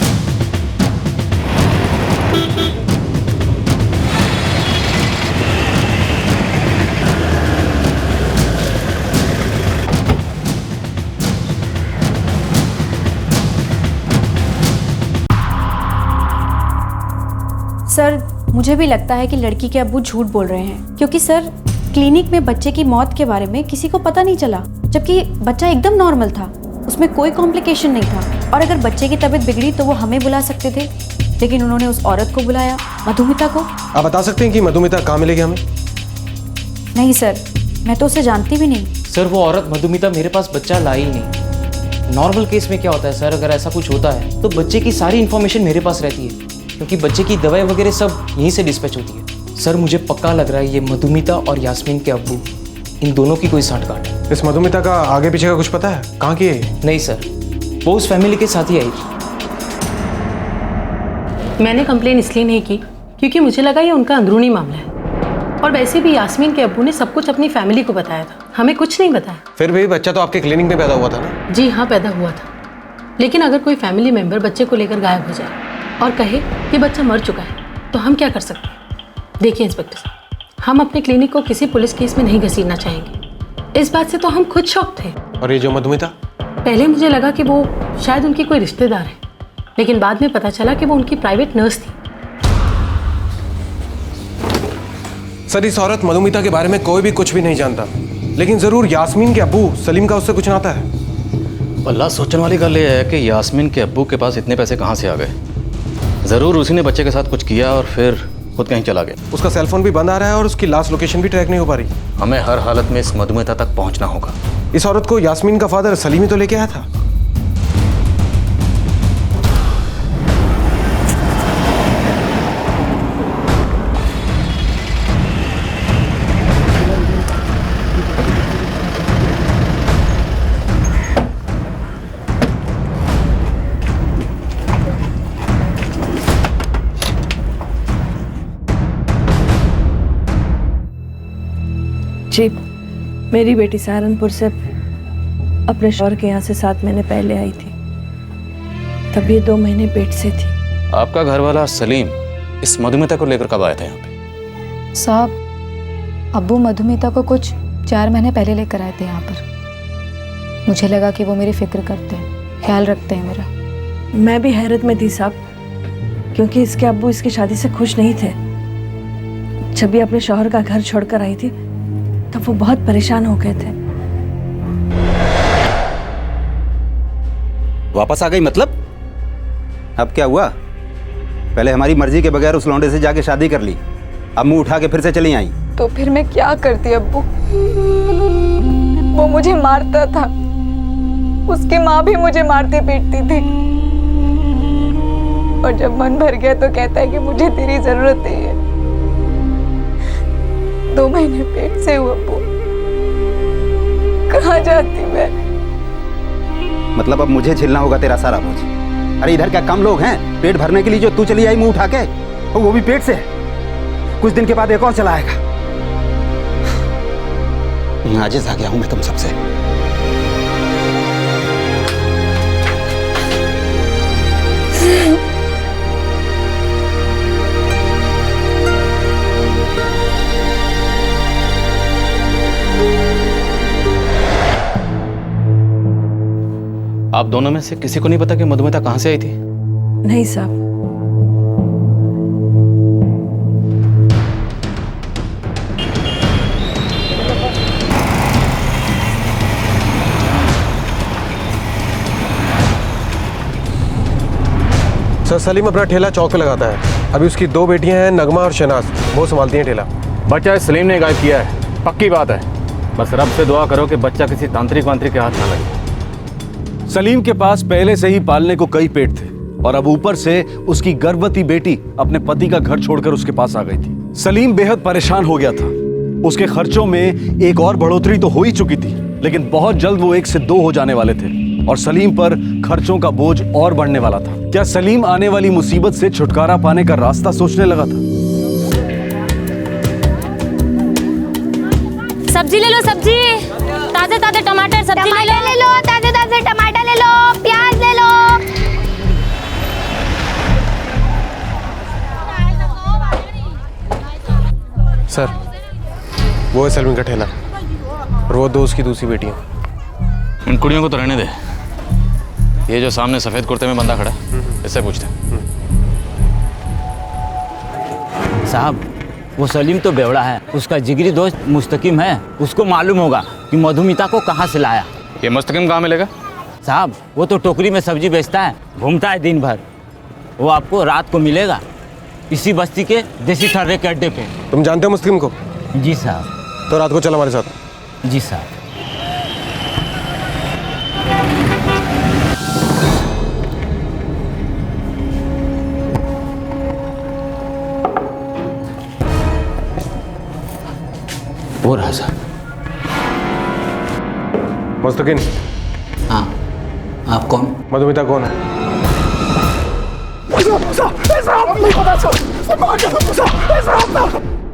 Speaker 19: सर, मुझे भी लगता है कि लड़की के अब्बू झूठ बोल रहे हैं, क्योंकि सर क्लिनिक में बच्चे की मौत के बारे में किसी को पता नहीं चला, जबकि बच्चा एकदम नॉर्मल था, उसमें कोई कॉम्प्लिकेशन नहीं था। और अगर बच्चे की तबीयत बिगड़ी तो वो हमें बुला सकते थे, लेकिन उन्होंने उस औरत को बुलाया, मधुमिता को।
Speaker 11: आप बता सकते हैं कि मधुमिता कहाँ मिलेगी हमें?
Speaker 19: नहीं सर, मैं तो उसे जानती भी नहीं।
Speaker 21: सर, वो औरत मधुमिता मेरे पास बच्चा लाई ही नहीं। नॉर्मल केस में क्या होता है सर, अगर ऐसा कुछ होता है तो बच्चे की सारी इन्फॉर्मेशन मेरे पास रहती है, क्योंकि बच्चे की दवाई वगैरह सब यहीं से डिस्पैच होती है। सर, मुझे पक्का लग रहा है ये मधुमिता और यास्मीन के अब्बू, इन दोनों की कोई सांठगांठ है।
Speaker 11: इस मधुमिता का आगे पीछे का कुछ पता है? कहाँ की है?
Speaker 21: नहीं सर, वो उस फैमिली के साथ ही आई।
Speaker 18: मैंने कंप्लेन इसलिए नहीं की क्योंकि मुझे लगा ये उनका अंदरूनी मामला है, और वैसे भी यास्मीन के अब्बू ने सब कुछ अपनी फैमिली को बताया था, हमें कुछ नहीं बताया।
Speaker 11: फिर भी बच्चा तो आपके क्लिनिक में पैदा हुआ था ना?
Speaker 18: जी हाँ, पैदा हुआ था, लेकिन अगर कोई फैमिली मेंबर बच्चे को लेकर गायब हो जाए और कहे कि बच्चा मर चुका है, तो हम क्या कर सकते हैं? देखिए इंस्पेक्टर साहब, हम अपने क्लिनिक को किसी पुलिस केस में नहीं घसीटना चाहेंगे। इस बात से तो हम खुद शॉक थे।
Speaker 11: और ये जो मधुमिता?
Speaker 18: पहले मुझे लगा कि वो शायद उनकी कोई रिश्तेदार है, लेकिन बाद में पता चला कि वो उनकी प्राइवेट नर्स थी।
Speaker 11: सर, इस औरत मधुमिता के बारे में कोई भी कुछ भी नहीं जानता, लेकिन जरूर यास्मीन के अब्बू सलीम का उससे कुछ नाता है।
Speaker 12: अल्लाह, सोचने वाली गल ये है कि यास्मीन के अब्बू के पास इतने पैसे कहाँ से आ गए।
Speaker 1: जरूर उसी ने बच्चे के साथ कुछ किया और फिर खुद कहीं चला गया।
Speaker 11: उसका सेलफोन भी बंद आ रहा है और उसकी लास्ट लोकेशन भी ट्रैक नहीं हो पा रही।
Speaker 1: हमें हर हालत में इस मधुमिता तक पहुंचना होगा।
Speaker 11: इस औरत को यास्मीन का फादर सलीम ही तो लेके आया था।
Speaker 2: जी, मेरी बेटी सहारनपुर से अपने शौहर के यहाँ से 7 महीने पहले आई थी। तब ये 2 महीने पेट से थी।
Speaker 1: आपका घरवाला सलीम इस मधुमिता को लेकर कब आया था यहाँ पे?
Speaker 8: साहब, अब्बू मधुमिता को कुछ 4 महीने पहले लेकर आए थे यहाँ पर। मुझे लगा कि वो मेरी फिक्र करते हैं, ख्याल रखते हैं मेरा।
Speaker 2: मैं भी हैरत में थी साहब, क्योंकि इसके अब्बू इसकी शादी से खुश नहीं थे। जब ये अपने शौहर का घर छोड़कर आई थी तब वो बहुत परेशान हो गए थे।
Speaker 20: वापस आ गई मतलब? अब क्या हुआ? पहले हमारी मर्जी के बगैर उस लौंडे से जाके शादी कर ली, अब मुंह उठा के फिर से चली आई।
Speaker 15: तो फिर मैं क्या करती अब्बू? वो मुझे मारता था, उसकी माँ भी मुझे मारती पीटती थी, और जब मन भर गया तो कहता है कि मुझे तेरी जरूरत नहीं है। 2 महीने पेट से हुआ अब्बू, कहाँ जाती मैं?
Speaker 20: मतलब अब मुझे झेलना होगा तेरा सारा बोझ? अरे इधर क्या कम लोग हैं पेट भरने के लिए जो तू चली आई मुंह उठा के, और वो भी पेट से। कुछ दिन के बाद एक और चला आएगा। आजिज़ आ गया हूं मैं तुम सबसे।
Speaker 1: आप दोनों में से किसी को नहीं पता कि मधुमिता कहां से आई थी?
Speaker 2: नहीं साहब।
Speaker 11: सर, सलीम अपना ठेला चौक पे लगाता है। अभी उसकी 2 बेटियां हैं, नगमा और शनाज, वो संभालती हैं ठेला।
Speaker 1: बच्चा सलीम ने गायब किया है, पक्की बात है। बस रब से दुआ करो कि बच्चा किसी तांत्रिक वांत्रिक के हाथ ना लगे। सलीम के पास पहले से ही पालने को कई पेट थे, और अब ऊपर से उसकी गर्भवती बेटी अपने पति का घर छोड़कर उसके पास आ गई थी। सलीम बेहद परेशान हो गया था। उसके खर्चों में एक और बढ़ोतरी तो हो ही चुकी थी, लेकिन बहुत जल्द वो 1 से 2 हो जाने वाले थे, और सलीम पर खर्चों का बोझ और बढ़ने वाला था। क्या सलीम आने वाली मुसीबत से छुटकारा पाने का रास्ता सोचने लगा था?
Speaker 10: सब्जी ले लो, सब्जी, ताजे ताजे टमाटर, सब्जी ले लो, ताजे ताजे टमाटर ले लो, प्याज ले लो।
Speaker 11: सर, वो है सलीम का ठेला, और वो 2 उसकी दूसरी बेटियां।
Speaker 1: इन कुड़ियों को तो रहने दे। ये जो सामने सफेद कुर्ते में बंदा खड़ा है, इससे पूछते हैं।
Speaker 5: साहब, वो सलीम तो बेवड़ा है, उसका जिगरी दोस्त मुस्तकिम है। उसको मालूम होगा कि मधुमिता को कहाँ से लाया।
Speaker 1: ये मुस्तकिम कहाँ मिलेगा?
Speaker 5: साहब, वो तो टोकरी में सब्जी बेचता है, घूमता है दिन भर। वो आपको रात को मिलेगा इसी बस्ती के देसी ठर्रे के अड्डे पे।
Speaker 11: तुम जानते हो मुस्लिम को?
Speaker 5: जी साहब।
Speaker 11: तो रात को चल हमारे साथ।
Speaker 5: जी साहब।
Speaker 1: वो रहा साहब।
Speaker 11: मुस्तकिन।
Speaker 5: हाँ, आप कौन?
Speaker 11: मधुमिता कौन है?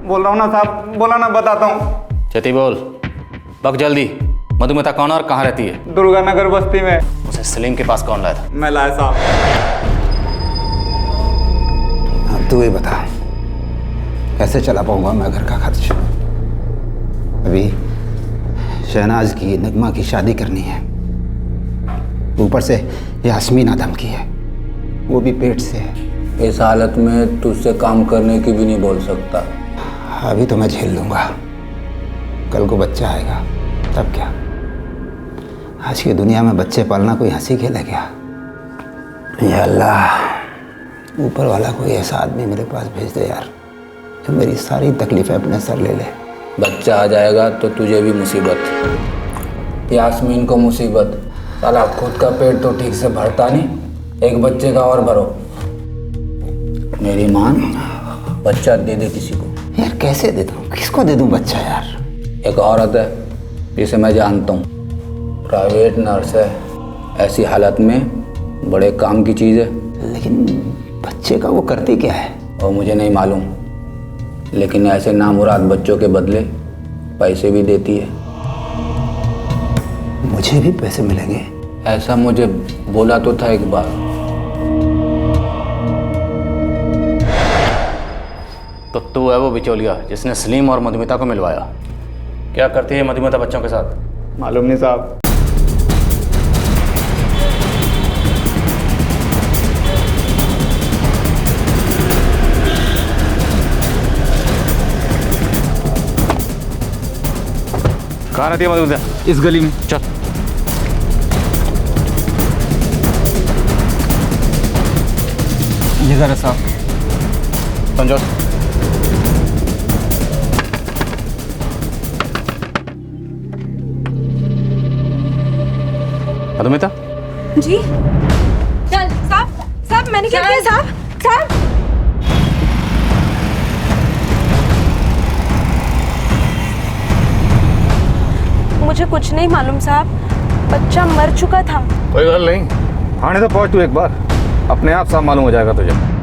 Speaker 20: बोल रहा हूँ ना साहब, बोला ना, बताता हूँ।
Speaker 1: चेती बोल, बक जल्दी। मधुमिता कौन और कहाँ रहती है?
Speaker 20: दुर्गानगर बस्ती में।
Speaker 1: उसे सलीम के पास कौन लाया था?
Speaker 20: मैं लाया साहब। अब तू ही बता, कैसे चला पाऊंगा मैं घर का खर्च? अभी शहनाज की, नगमा की शादी करनी है, ऊपर से यास्मीन आदम की है, वो भी पेट से है।
Speaker 22: इस हालत में तुझसे काम करने की भी नहीं बोल सकता।
Speaker 20: अभी तो मैं झेल लूंगा, कल को बच्चा आएगा तब क्या? आज की दुनिया में बच्चे पालना कोई हंसी खेल है क्या? या अल्लाह, ऊपर वाला कोई ऐसा आदमी मेरे पास भेज दे यार, जो मेरी सारी तकलीफें अपने सर ले ले।
Speaker 22: बच्चा आ जाएगा तो तुझे भी मुसीबत, यास्मीन को मुसीबत। साला खुद का पेट तो ठीक से भरता नहीं, एक बच्चे का और भरो। मेरी मान, बच्चा दे दे किसी को।
Speaker 20: यार कैसे दे दूँ, किसको दे दूँ बच्चा यार?
Speaker 22: एक औरत है जिसे मैं जानता हूँ, प्राइवेट नर्स है, ऐसी हालत में बड़े काम की चीज़ है।
Speaker 20: लेकिन बच्चे का वो करती क्या है?
Speaker 22: और मुझे नहीं मालूम, लेकिन ऐसे नामुराद बच्चों के बदले पैसे भी देती है।
Speaker 20: मुझे भी पैसे मिलेंगे?
Speaker 22: ऐसा मुझे बोला तो था एक बार।
Speaker 6: तो तू है वो बिचौलिया जिसने सलीम और मधुमिता को मिलवाया? क्या करती है मधुमिता बच्चों के साथ?
Speaker 13: मालूम नहीं साहब।
Speaker 6: कहाँ रहती है मधुमिता?
Speaker 5: इस गली में।
Speaker 6: चल।
Speaker 5: ये घर है साहब।
Speaker 6: समझो। मधुमिता?
Speaker 15: जी चल साहब, साहब मैंने क्या किया साहब? साहब
Speaker 19: मुझे कुछ नहीं मालूम साहब, बच्चा मर चुका था।
Speaker 6: कोई गल नहीं, थाने तो पहुंच तू एक बार, अपने आप सब मालूम हो जाएगा तुझे।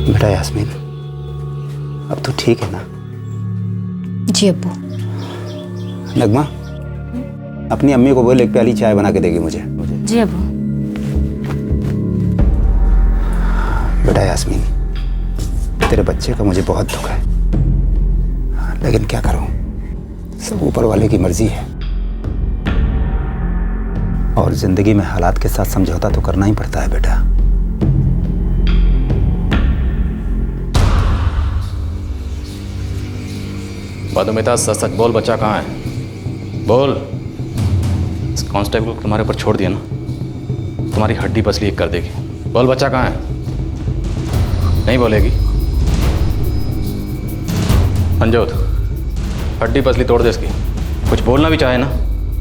Speaker 20: बेटा यास्मीन, अब तो ठीक है ना?
Speaker 8: जी अब्बू।
Speaker 20: नगमा, अपनी अम्मी को बोल एक प्याली चाय बना के देगी मुझे।
Speaker 8: जी अब्बू।
Speaker 20: बेटा यास्मीन, तेरे बच्चे का मुझे बहुत दुख है, लेकिन क्या करूं, सब ऊपर वाले की मर्जी है, और जिंदगी में हालात के साथ समझौता तो करना ही पड़ता है बेटा।
Speaker 6: मधुमिता सच सच बोल, बच्चा कहाँ है? बोल। इस कांस्टेबल को तुम्हारे ऊपर छोड़ दिया ना, तुम्हारी हड्डी पसली एक कर देगी। बोल बच्चा कहाँ है? नहीं बोलेगी? मंजोत, हड्डी पसली तोड़ दे इसकी। कुछ बोलना भी चाहे ना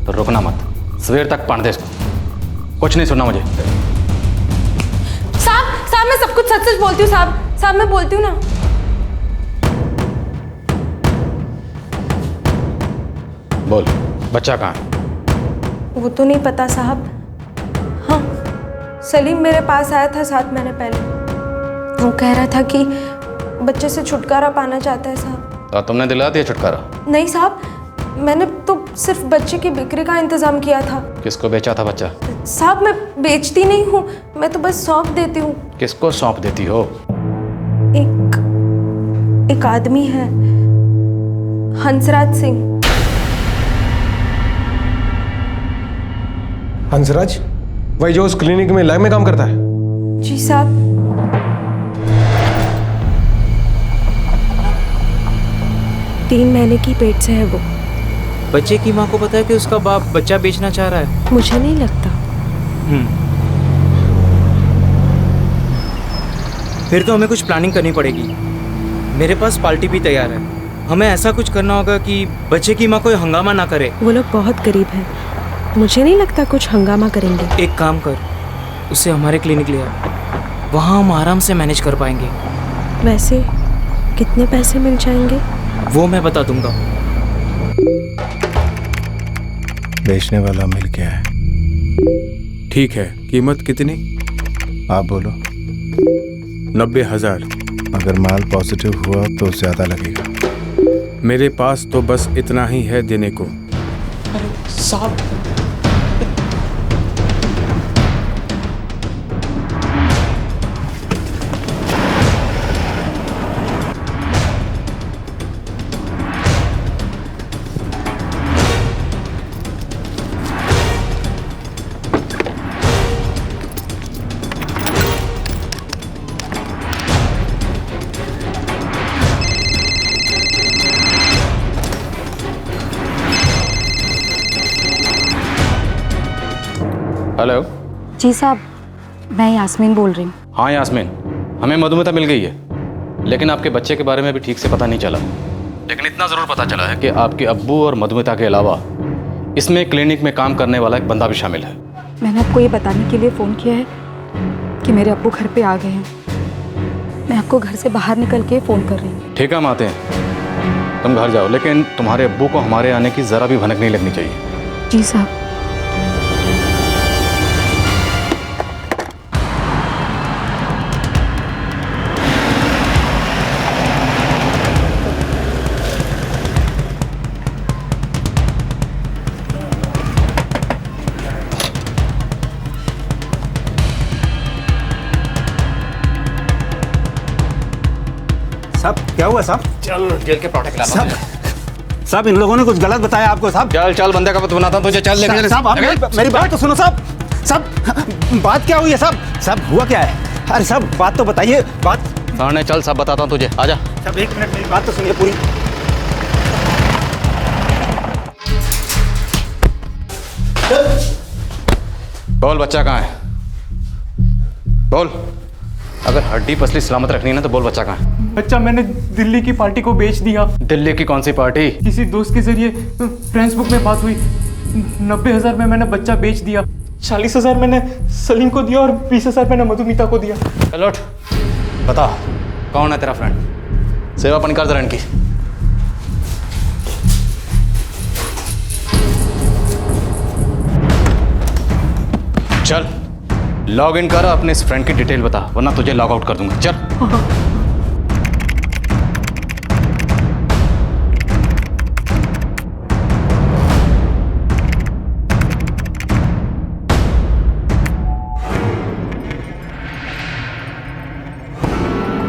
Speaker 6: तो रुकना मत, सवेर तक पढ़ दे इसको, कुछ नहीं सुनना मुझे।
Speaker 15: साहब, साहब मैं सब कुछ सच सच बोलती हूँ साहब, साहब मैं बोलती हूँ ना।
Speaker 6: बोल, बच्चा कहाँ है?
Speaker 19: वो तो नहीं पता साहब। हाँ, सलीम मेरे पास आया था 7 महीने पहले, वो कह रहा था कि बच्चे से छुटकारा पाना चाहता है साहब।
Speaker 6: तो तुमने दिला दिया छुटकारा?
Speaker 19: नहीं साहब, मैंने तो सिर्फ बच्चे की बिक्री का इंतजाम किया था।
Speaker 6: किसको बेचा था बच्चा?
Speaker 19: साहब मैं बेचती नहीं हूँ, मैं तो बस सौंप देती हूँ।
Speaker 6: किसको सौंप देती हो?
Speaker 19: एक आदमी है, हंसराज सिंह।
Speaker 11: हंसराज? वही जो उस क्लिनिक में लैब में काम करता है?
Speaker 19: जी साहब। 3 महीने की पेट से है वो।
Speaker 21: बच्चे की माँ को पता है कि उसका बाप बच्चा बेचना चाह रहा है?
Speaker 19: मुझे नहीं लगता।
Speaker 21: फिर तो हमें कुछ प्लानिंग करनी पड़ेगी। मेरे पास पार्टी भी तैयार है। हमें ऐसा कुछ करना होगा कि बच्चे की माँ कोई हंगामा ना करे।
Speaker 19: वो लोग बहुत गरीब हैं, मुझे नहीं लगता कुछ हंगामा करेंगे।
Speaker 21: एक काम कर, उसे हमारे क्लिनिक ले आ, वहाँ हम आराम से मैनेज कर पाएंगे।
Speaker 19: वैसे कितने पैसे मिल जाएंगे?
Speaker 21: वो मैं बता दूंगा।
Speaker 17: बेचने वाला मिल गया है। ठीक है, कीमत कितनी?
Speaker 20: आप बोलो।
Speaker 17: 90,000।
Speaker 20: अगर माल पॉजिटिव हुआ तो ज़्यादा लगेगा।
Speaker 17: मेरे पास तो बस इतना ही है देने को।
Speaker 21: साहब
Speaker 6: हेलो।
Speaker 19: जी साहब, मैं यास्मीन बोल रही हूँ।
Speaker 6: हाँ यास्मीन, हमें मधुमिता मिल गई है, लेकिन आपके बच्चे के बारे में अभी ठीक से पता नहीं चला। लेकिन इतना ज़रूर पता चला है कि आपके अब्बू और मधुमिता के अलावा इसमें क्लिनिक में काम करने वाला एक बंदा भी शामिल है।
Speaker 19: मैंने आपको ये बताने के लिए फ़ोन किया है कि मेरे अब्बू घर पे आ गए हैं। मैं आपको घर से बाहर निकल के फ़ोन कर रही हूँ।
Speaker 6: ठीक है, हम आते हैं। तुम घर जाओ, लेकिन तुम्हारे अब्बू को हमारे आने की ज़रा भी भनक नहीं लगनी चाहिए।
Speaker 19: जी साहब।
Speaker 20: साहब क्या हुआ साहब?
Speaker 6: चल जेल के प्रोटेक्ट ला।
Speaker 20: साहब इन लोगों ने कुछ गलत बताया आपको साहब।
Speaker 6: चल चल, बंदे का पता बनाता हूं तुझे। चल
Speaker 20: साहब आप मेरी बात तो सुनो साहब। साहब बात क्या हुई है साहब? साहब हुआ क्या है? अरे साहब बात तो बताइए। बात
Speaker 6: थाने चल, सब बताता हूँ तुझे। आजा।
Speaker 20: साहब 1 मिनट मेरी बात तो सुनिए पूरी।
Speaker 6: बोल बच्चा कहाँ है? बोल। अगर हड्डी पसली सलामत रखनी है ना तो बोल बच्चा कहाँ है?
Speaker 21: बच्चा मैंने दिल्ली की पार्टी को बेच दिया।
Speaker 6: दिल्ली की कौन सी पार्टी?
Speaker 21: किसी दोस्त के जरिए फ्रेंड्स बुक में बात हुई। 90,000 में मैंने बच्चा बेच दिया। 40,000 मैंने सलीम को दिया और 20,000 मैंने मधुमिता को दिया।
Speaker 6: चल उठ, बता कौन है तेरा फ्रेंड? सेवा अपन कर जरा इनकी। चल लॉग इन कर, अपने इस फ्रेंड की डिटेल बता, वरना तुझे लॉग आउट कर दूंगा। चल।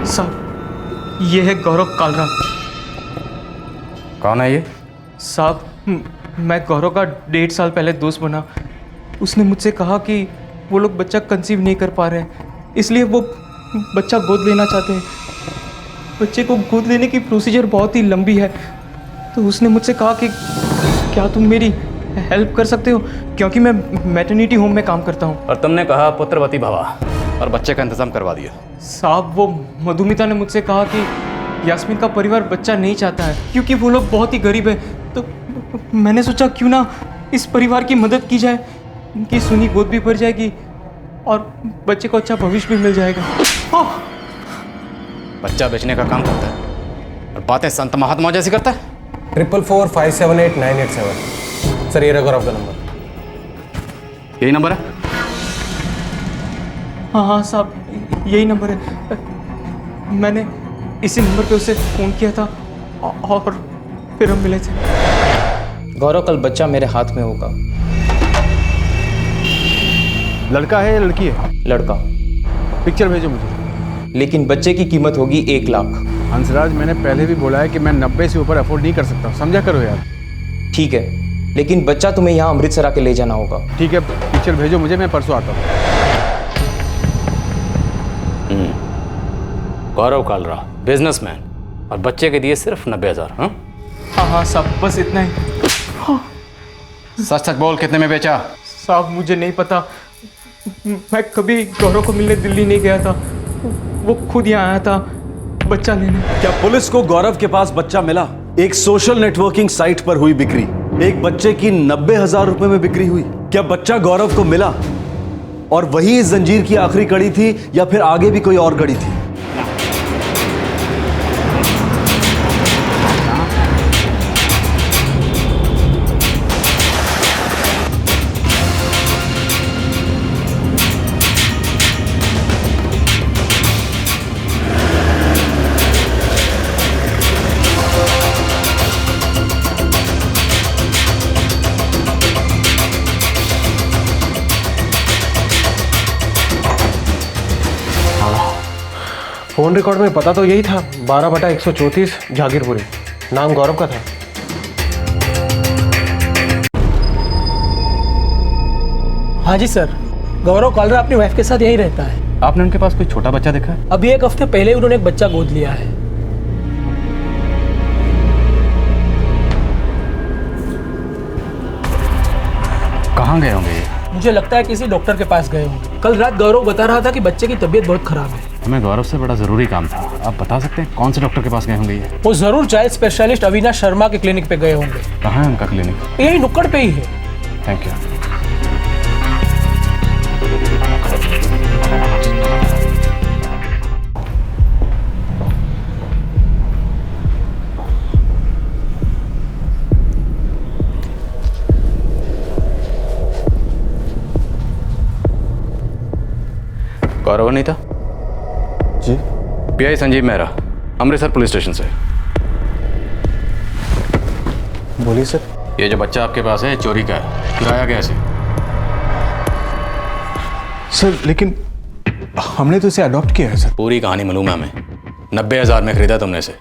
Speaker 21: साहब ये है गौरव कालरा।
Speaker 6: कौन है ये?
Speaker 21: साहब मैं गौरव का 1.5 साल पहले दोस्त बना। उसने मुझसे कहा कि वो लोग बच्चा कंसीव नहीं कर पा रहे हैं, इसलिए वो बच्चा गोद लेना चाहते हैं। बच्चे को गोद लेने की प्रोसीजर बहुत ही लंबी है, तो उसने मुझसे कहा कि क्या तुम मेरी हेल्प कर सकते हो, क्योंकि मैं मैटरनिटी होम में काम करता हूँ।
Speaker 6: और तुमने कहा पुत्रवती भवा और बच्चे का इंतजाम करवा दिया।
Speaker 21: साहब वो मधुमिता ने मुझसे कहा कि यास्मीन का परिवार बच्चा नहीं चाहता है, क्योंकि वो लोग बहुत ही गरीब है। तो मैंने सोचा क्यों ना इस परिवार की मदद की जाए, उनकी सुनी गोद भी भर जाएगी और बच्चे को अच्छा भविष्य भी मिल जाएगा।
Speaker 6: बच्चा बेचने का काम करता है और बातें संत महात्मा जैसी करता है।
Speaker 11: 444578987। सर ये रहा गौरव का नंबर।
Speaker 6: यही नंबर है?
Speaker 21: हाँ हाँ साहब यही नंबर है। मैंने इसी नंबर पे उसे फ़ोन किया था और फिर हम मिले थे। गौरव कल बच्चा मेरे हाथ में होगा।
Speaker 17: लड़का है या लड़की है?
Speaker 21: लड़का।
Speaker 17: पिक्चर भेजो मुझे।
Speaker 21: लेकिन बच्चे की कीमत होगी 1 लाख।
Speaker 17: हंसराज मैंने पहले भी बोला है कि मैं 90 से ऊपर अफोर्ड नहीं कर सकता, समझा करो यार।
Speaker 21: ठीक है, लेकिन बच्चा तुम्हें यहाँ अमृतसर आके ले जाना होगा।
Speaker 17: ठीक है, पिक्चर भेजो मुझे, मैं परसों आता हूँ।
Speaker 6: गौरव कालरा बिजनेसमैन, और बच्चे के दिए सिर्फ 90,000। हाँ
Speaker 21: हाँ साहब बस इतना ही।
Speaker 6: सच सच बोल, कितने में बेचा?
Speaker 21: साहब मुझे नहीं पता, मैं कभी गौरव को मिलने दिल्ली नहीं गया था, वो खुद यहाँ आया था बच्चा लेने।
Speaker 1: क्या पुलिस को गौरव के पास बच्चा मिला? एक सोशल नेटवर्किंग साइट पर हुई बिक्री, एक बच्चे की 90,000 रुपए में बिक्री हुई। क्या बच्चा गौरव को मिला और वही इस जंजीर की आखिरी कड़ी थी, या फिर आगे भी कोई और कड़ी थी?
Speaker 11: फोन रिकॉर्ड में पता तो यही था, 12/134 जागीरपुरी, नाम गौरव का था।
Speaker 7: हाँ जी सर, गौरव कॉलर अपनी वाइफ के साथ यहीं रहता है।
Speaker 6: आपने उनके पास कोई छोटा बच्चा देखा है?
Speaker 7: अभी 1 हफ्ते पहले उन्होंने एक बच्चा गोद लिया है।
Speaker 6: कहाँ गए होंगे ये?
Speaker 7: मुझे लगता है किसी डॉक्टर के पास गए होंगे। कल रात गौरव बता रहा था कि बच्चे की तबीयत बहुत खराब है।
Speaker 6: हमें गौरव से बड़ा ज़रूरी काम था, आप बता सकते हैं कौन से डॉक्टर के पास गए होंगे ये?
Speaker 7: वो जरूर चाइल्ड स्पेशलिस्ट अविनाश शर्मा के क्लिनिक पे गए होंगे।
Speaker 6: कहाँ है उनका क्लिनिक?
Speaker 7: यही नुक्कड़ पे ही है।
Speaker 6: Thank you. गौरव नहीं था
Speaker 11: जी?
Speaker 6: PI Sanjeev Mehra, Amritsar police station से।
Speaker 11: बोलिए सर।
Speaker 6: ये जो बच्चा आपके पास है चोरी का है, चुराया गया इसे।
Speaker 11: सर लेकिन हमने तो इसे अडॉप्ट किया है सर।
Speaker 6: पूरी कहानी मालूम है हमें। 90,000 में खरीदा तुमने इसे।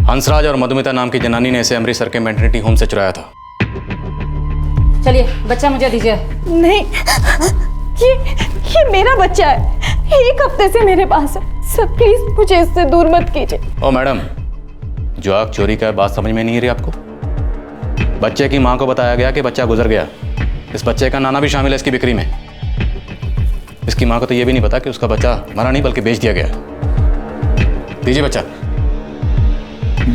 Speaker 6: हंसराज और मधुमिता नाम की जनानी ने इसे अमृतसर के मैटरनिटी होम से चुराया था।
Speaker 15: चलिए बच्चा मुझे दीजिए।
Speaker 2: नहीं, ये मेरा बच्चा है, 1 हफ्ते से मेरे पास है। सर प्लीज मुझे इससे दूर मत कीजिए।
Speaker 6: ओ मैडम, जो आग चोरी का बात समझ में नहीं आ रही आपको? बच्चे की मां को बताया गया कि बच्चा गुजर गया। इस बच्चे का नाना भी शामिल है इसकी बिक्री में। इसकी मां को तो ये भी नहीं पता कि उसका बच्चा मरा नहीं बल्कि बेच दिया गया। दीजिए बच्चा।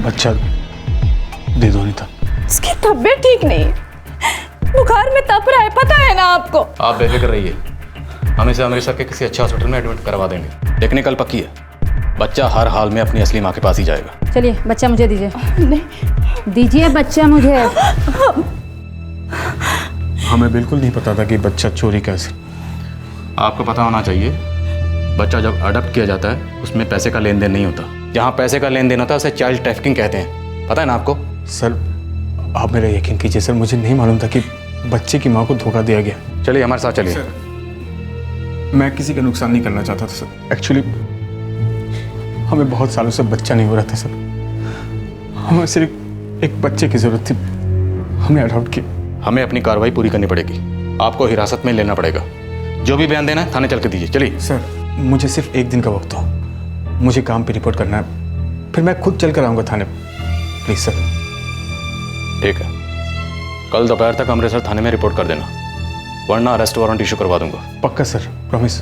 Speaker 11: बच्चा दे दो नहीं था।
Speaker 2: उसकी तबीयत ठीक नहीं है, बुखार में तप रहा है, पता है ना आपको।
Speaker 6: आप बेफिक्र रहिए, हम इसे अमृतसर के किसी अच्छे हॉस्पिटल में एडमिट करवा देंगे। टेक्निकल पक्की है, बच्चा हर हाल में अपनी असली माँ के पास ही जाएगा।
Speaker 15: चलिए बच्चा मुझे दीजिए। नहीं दीजिए बच्चा मुझे।
Speaker 11: हमें बिल्कुल नहीं पता था कि बच्चा चोरी कैसे।
Speaker 6: आपको पता होना चाहिए, बच्चा जब अडॉप्ट किया जाता है उसमें पैसे का लेन देन नहीं होता। जहाँ पैसे का लेन देन होता है उसे चाइल्ड ट्रैफिकिंग कहते हैं। पता है ना आपको?
Speaker 11: सर आप मेरा यकीन कीजिए सर, मुझे नहीं मालूम था कि बच्चे की माँ को धोखा दिया गया।
Speaker 6: चलिए हमारे साथ चलिए।
Speaker 11: मैं किसी का नुकसान नहीं करना चाहता था सर। एक्चुअली हमें बहुत सालों से बच्चा नहीं हो रहा था सर। हमें सिर्फ एक बच्चे की जरूरत थी, हमने अडॉप्ट किया।
Speaker 6: हमें अपनी कार्रवाई पूरी करनी पड़ेगी, आपको हिरासत में लेना पड़ेगा। जो भी बयान देना है थाने चल के दीजिए। चलिए
Speaker 11: सर, मुझे सिर्फ 1 दिन का वक्त दो, मुझे काम पे रिपोर्ट करना है, फिर मैं खुद चल कर आऊँगा थाने। Please sir.
Speaker 6: ठीक है, कल दोपहर तक अमृतसर थाने में रिपोर्ट कर देना, वरना अरेस्ट वारंट इशू करवा दूंगा।
Speaker 11: पक्का सर, प्रॉमिस।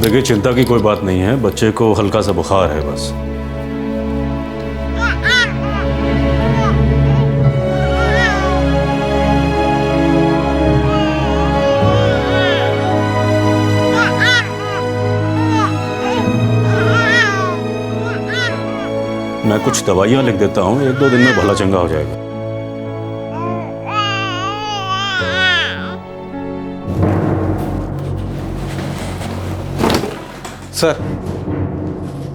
Speaker 1: देखिए चिंता की कोई बात नहीं है, बच्चे को हल्का सा बुखार है बस। मैं कुछ दवाइयाँ लिख देता हूँ, 1-2 दिन में भला चंगा हो जाएगा।
Speaker 11: सर,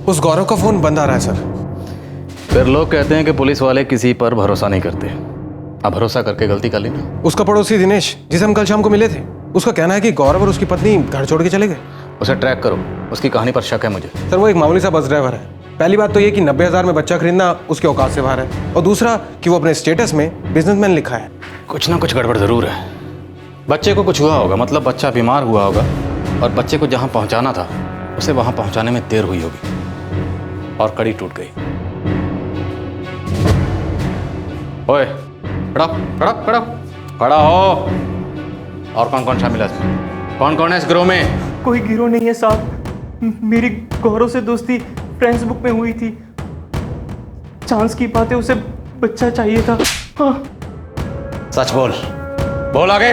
Speaker 11: उस गौरव का फोन बंद आ रहा है सर।
Speaker 6: फिर लोग कहते हैं कि पुलिस वाले किसी पर भरोसा नहीं करते। आप भरोसा करके गलती कर ली ना।
Speaker 11: उसका पड़ोसी दिनेश, जिसे हम कल शाम को मिले थे, उसका कहना है कि गौरव और उसकी पत्नी घर छोड़ के चले गए।
Speaker 6: उसे ट्रैक करो, उसकी कहानी पर शक है मुझे।
Speaker 11: सर वो एक मामूली सा बस ड्राइवर है। पहली बात तो ये कि 90,000 में बच्चा खरीदना उसके औकात से बाहर है, और दूसरा कि वो अपने स्टेटस में बिजनेसमैन लिखा है।
Speaker 6: कुछ ना कुछ गड़बड़ जरूर है। बच्चे को कुछ हुआ होगा, मतलब बच्चा बीमार हुआ होगा, और बच्चे को जहाँ पहुँचाना था उसे वहाँ पहुँचाने में देर हुई होगी और कड़ी टूट गई। ओए खड़ा खड़ा खड़ा खड़ा हो। और कौन कौन शामिल है इसमें? कौन कौन है इस गिरोह में?
Speaker 16: कोई गिरोह नहीं है साहब, मेरी गौरव से दोस्ती फ्रेंड्स बुक में हुई थी। चांस की बात है, उसे बच्चा चाहिए था। हाँ।
Speaker 6: सच बोल, बोल आगे।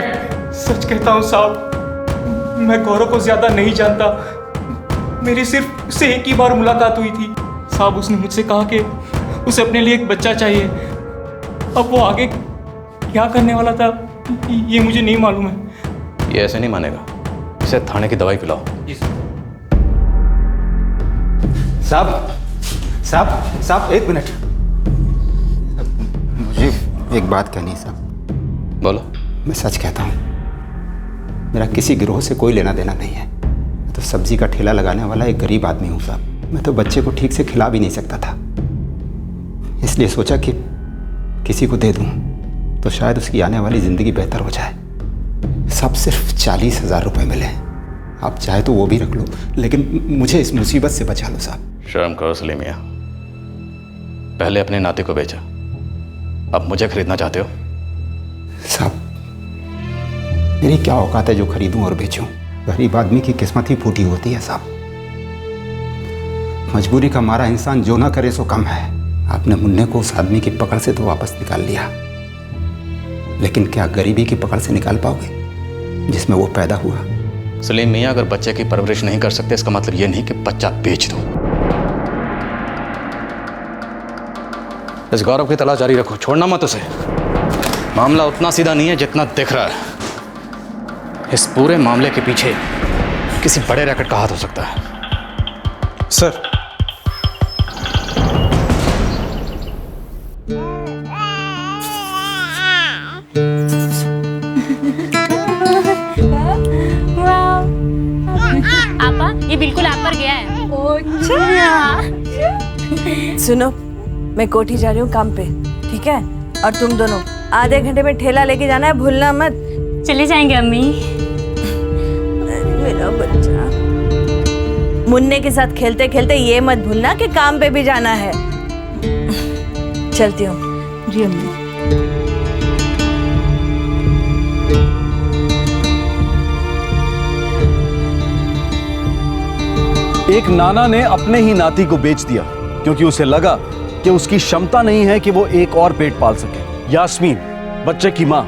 Speaker 16: सच कहता हूँ साहब, मैं गौरव को ज्यादा नहीं जानता। मेरी सिर्फ उससे एक ही बार मुलाकात हुई थी साहब। उसने मुझसे कहा कि उसे अपने लिए एक बच्चा चाहिए। अब वो आगे क्या करने वाला था ये मुझे नहीं मालूम है।
Speaker 6: ये ऐसे नहीं मानेगा, इसे थाने की दवाई पिलाओ।
Speaker 20: साहब एक मिनट, मुझे एक बात कहनी है साहब।
Speaker 6: बोलो।
Speaker 20: मैं सच कहता हूँ, मेरा किसी गिरोह से कोई लेना देना नहीं है। मैं तो सब्जी का ठेला लगाने वाला एक गरीब आदमी हूँ साहब। मैं तो बच्चे को ठीक से खिला भी नहीं सकता था, इसलिए सोचा कि किसी को दे दूँ तो शायद उसकी आने वाली ज़िंदगी बेहतर हो जाए। सब सिर्फ 40,000 रुपये मिले। आप चाहे तो वो भी रख लो, लेकिन मुझे इस मुसीबत से बचा लो साहब।
Speaker 6: शर्म करो सलीम मियां, पहले अपने नाते को बेचा, अब मुझे खरीदना चाहते हो?
Speaker 20: साहब मेरी क्या औकात है जो खरीदूं और बेचूं? गरीब आदमी की किस्मत ही फूटी होती है साहब। मजबूरी का मारा इंसान जो ना करे सो कम है। आपने मुन्ने को उस आदमी की पकड़ से तो वापस निकाल लिया, लेकिन क्या गरीबी की पकड़ से निकाल पाओगे जिसमें वो पैदा हुआ?
Speaker 6: सलीम मियां, अगर बच्चे की परवरिश नहीं कर सकते इसका मतलब ये नहीं कि बच्चा बेच दो। इस गौरव की तलाश जारी रखो, छोड़ना मत उसे। मामला उतना सीधा नहीं है जितना दिख रहा है। इस पूरे मामले के पीछे किसी बड़े रैकेट का हाथ हो सकता है।
Speaker 11: सर
Speaker 9: आपा, ये बिल्कुल आप पर गया है।
Speaker 2: सुनो, मैं कोठी जा रही हूँ काम पे, ठीक है? और तुम दोनों आधे घंटे में ठेला लेके जाना है, भूलना मत।
Speaker 9: चले जाएंगे अम्मी।
Speaker 2: मेरा बच्चा, मुन्ने के साथ खेलते खेलते ये मत भूलना कि काम पे भी जाना है। चलती हूँ। जी अम्मी।
Speaker 1: एक नाना ने अपने ही नाती को बेच दिया क्योंकि उसे लगा कि उसकी क्षमता नहीं है कि वो एक और पेट पाल सके। यास्मीन, बच्चे की माँ,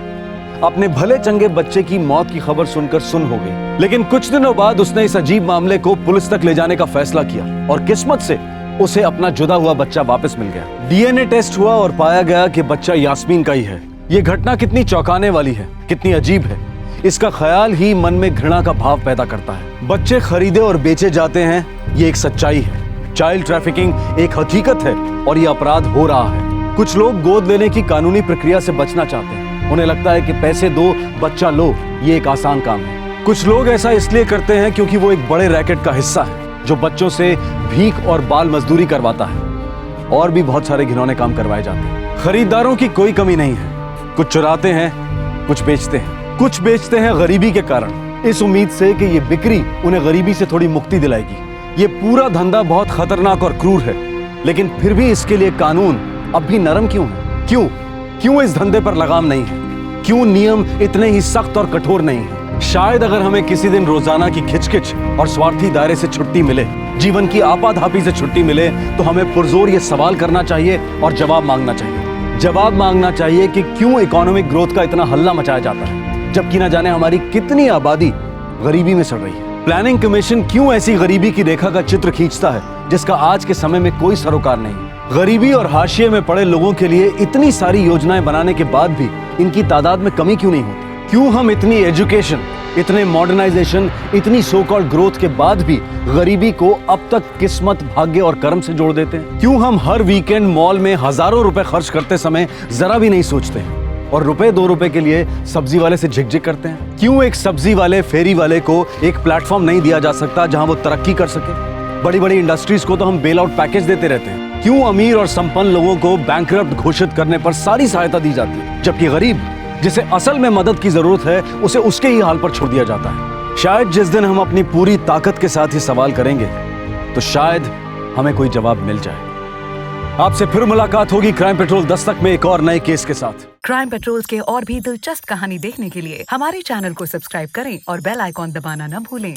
Speaker 1: अपने भले चंगे बच्चे की मौत की खबर सुनकर सुन हो गई, लेकिन कुछ दिनों बाद उसने इस अजीब मामले को पुलिस तक ले जाने का फैसला किया और किस्मत से उसे अपना जुदा हुआ बच्चा वापस मिल गया। डीएनए टेस्ट हुआ और पाया गया कि बच्चा यास्मीन का ही है। ये घटना कितनी चौंकाने वाली है, कितनी अजीब है, इसका ख्याल ही मन में घृणा का भाव पैदा करता है। बच्चे खरीदे और बेचे जाते हैं, ये एक सच्चाई है। चाइल्ड ट्रैफिकिंग एक हकीकत है और ये अपराध हो रहा है। कुछ लोग गोद लेने की कानूनी प्रक्रिया से बचना चाहते हैं। उन्हें लगता है कि पैसे दो, बच्चा लो, ये एक आसान काम है। कुछ लोग ऐसा इसलिए करते हैं क्योंकि वो एक बड़े रैकेट का हिस्सा है जो बच्चों से भीख और बाल मजदूरी करवाता है। और भी बहुत सारे घिनौने काम करवाए जाते हैं। खरीदारों की कोई कमी नहीं है। कुछ चुराते हैं, कुछ बेचते हैं। कुछ बेचते हैं गरीबी के कारण, इस उम्मीद से कि ये बिक्री उन्हें गरीबी से थोड़ी मुक्ति दिलाएगी। ये पूरा धंधा बहुत खतरनाक और क्रूर है, लेकिन फिर भी इसके लिए कानून अब भी नरम क्यों है? क्यों इस धंधे पर लगाम नहीं है? क्यों नियम इतने ही सख्त और कठोर नहीं है? शायद अगर हमें किसी दिन रोजाना की खिचखिच और स्वार्थी दायरे से छुट्टी मिले, जीवन की आपाधापी से छुट्टी मिले, तो हमें पुरजोर ये सवाल करना चाहिए और जवाब मांगना चाहिए। जवाब मांगना चाहिए कि क्यों इकोनॉमिक ग्रोथ का इतना हल्ला मचाया जाता है जबकि न जाने हमारी कितनी आबादी गरीबी में सड़ रही है। प्लानिंग कमीशन क्यों ऐसी गरीबी की रेखा का चित्र खींचता है जिसका आज के समय में कोई सरोकार नहीं। गरीबी और हाशिए में पड़े लोगों के लिए इतनी सारी योजनाएं बनाने के बाद भी इनकी तादाद में कमी क्यों नहीं होती? क्यों हम इतनी एजुकेशन, इतने मॉडर्नाइजेशन, इतनी सो कॉल्ड ग्रोथ के बाद भी गरीबी को अब तक किस्मत, भाग्य और कर्म से जोड़ देते हैं? क्यों हम हर वीकेंड मॉल में हजारों रुपए खर्च करते समय जरा भी नहीं सोचते हैं और रुपए 2 रुपए के लिए सब्जी वाले से झिकझिक करते हैं? क्यों एक सब्जी वाले, फेरी वाले को एक प्लेटफॉर्म नहीं दिया जा सकता जहां वो तरक्की कर सके? बड़ी बड़ी इंडस्ट्रीज को तो हम बेल आउट पैकेज देते रहते हैं। क्यों अमीर और संपन्न लोगों को बैंकरप्ट घोषित करने पर सारी सहायता दी जाती है, जबकि गरीब जिसे असल में मदद की जरूरत है उसे उसके ही हाल पर छोड़ दिया जाता है? शायद जिस दिन हम अपनी पूरी ताकत के साथ ही सवाल करेंगे तो शायद हमें कोई जवाब मिल जाए। आपसे फिर मुलाकात होगी क्राइम पेट्रोल दस्तक में एक और नए केस के साथ।
Speaker 14: क्राइम पेट्रोल के और भी दिलचस्प कहानी देखने के लिए हमारे चैनल को सब्सक्राइब करें और बेल आइकॉन दबाना न भूलें।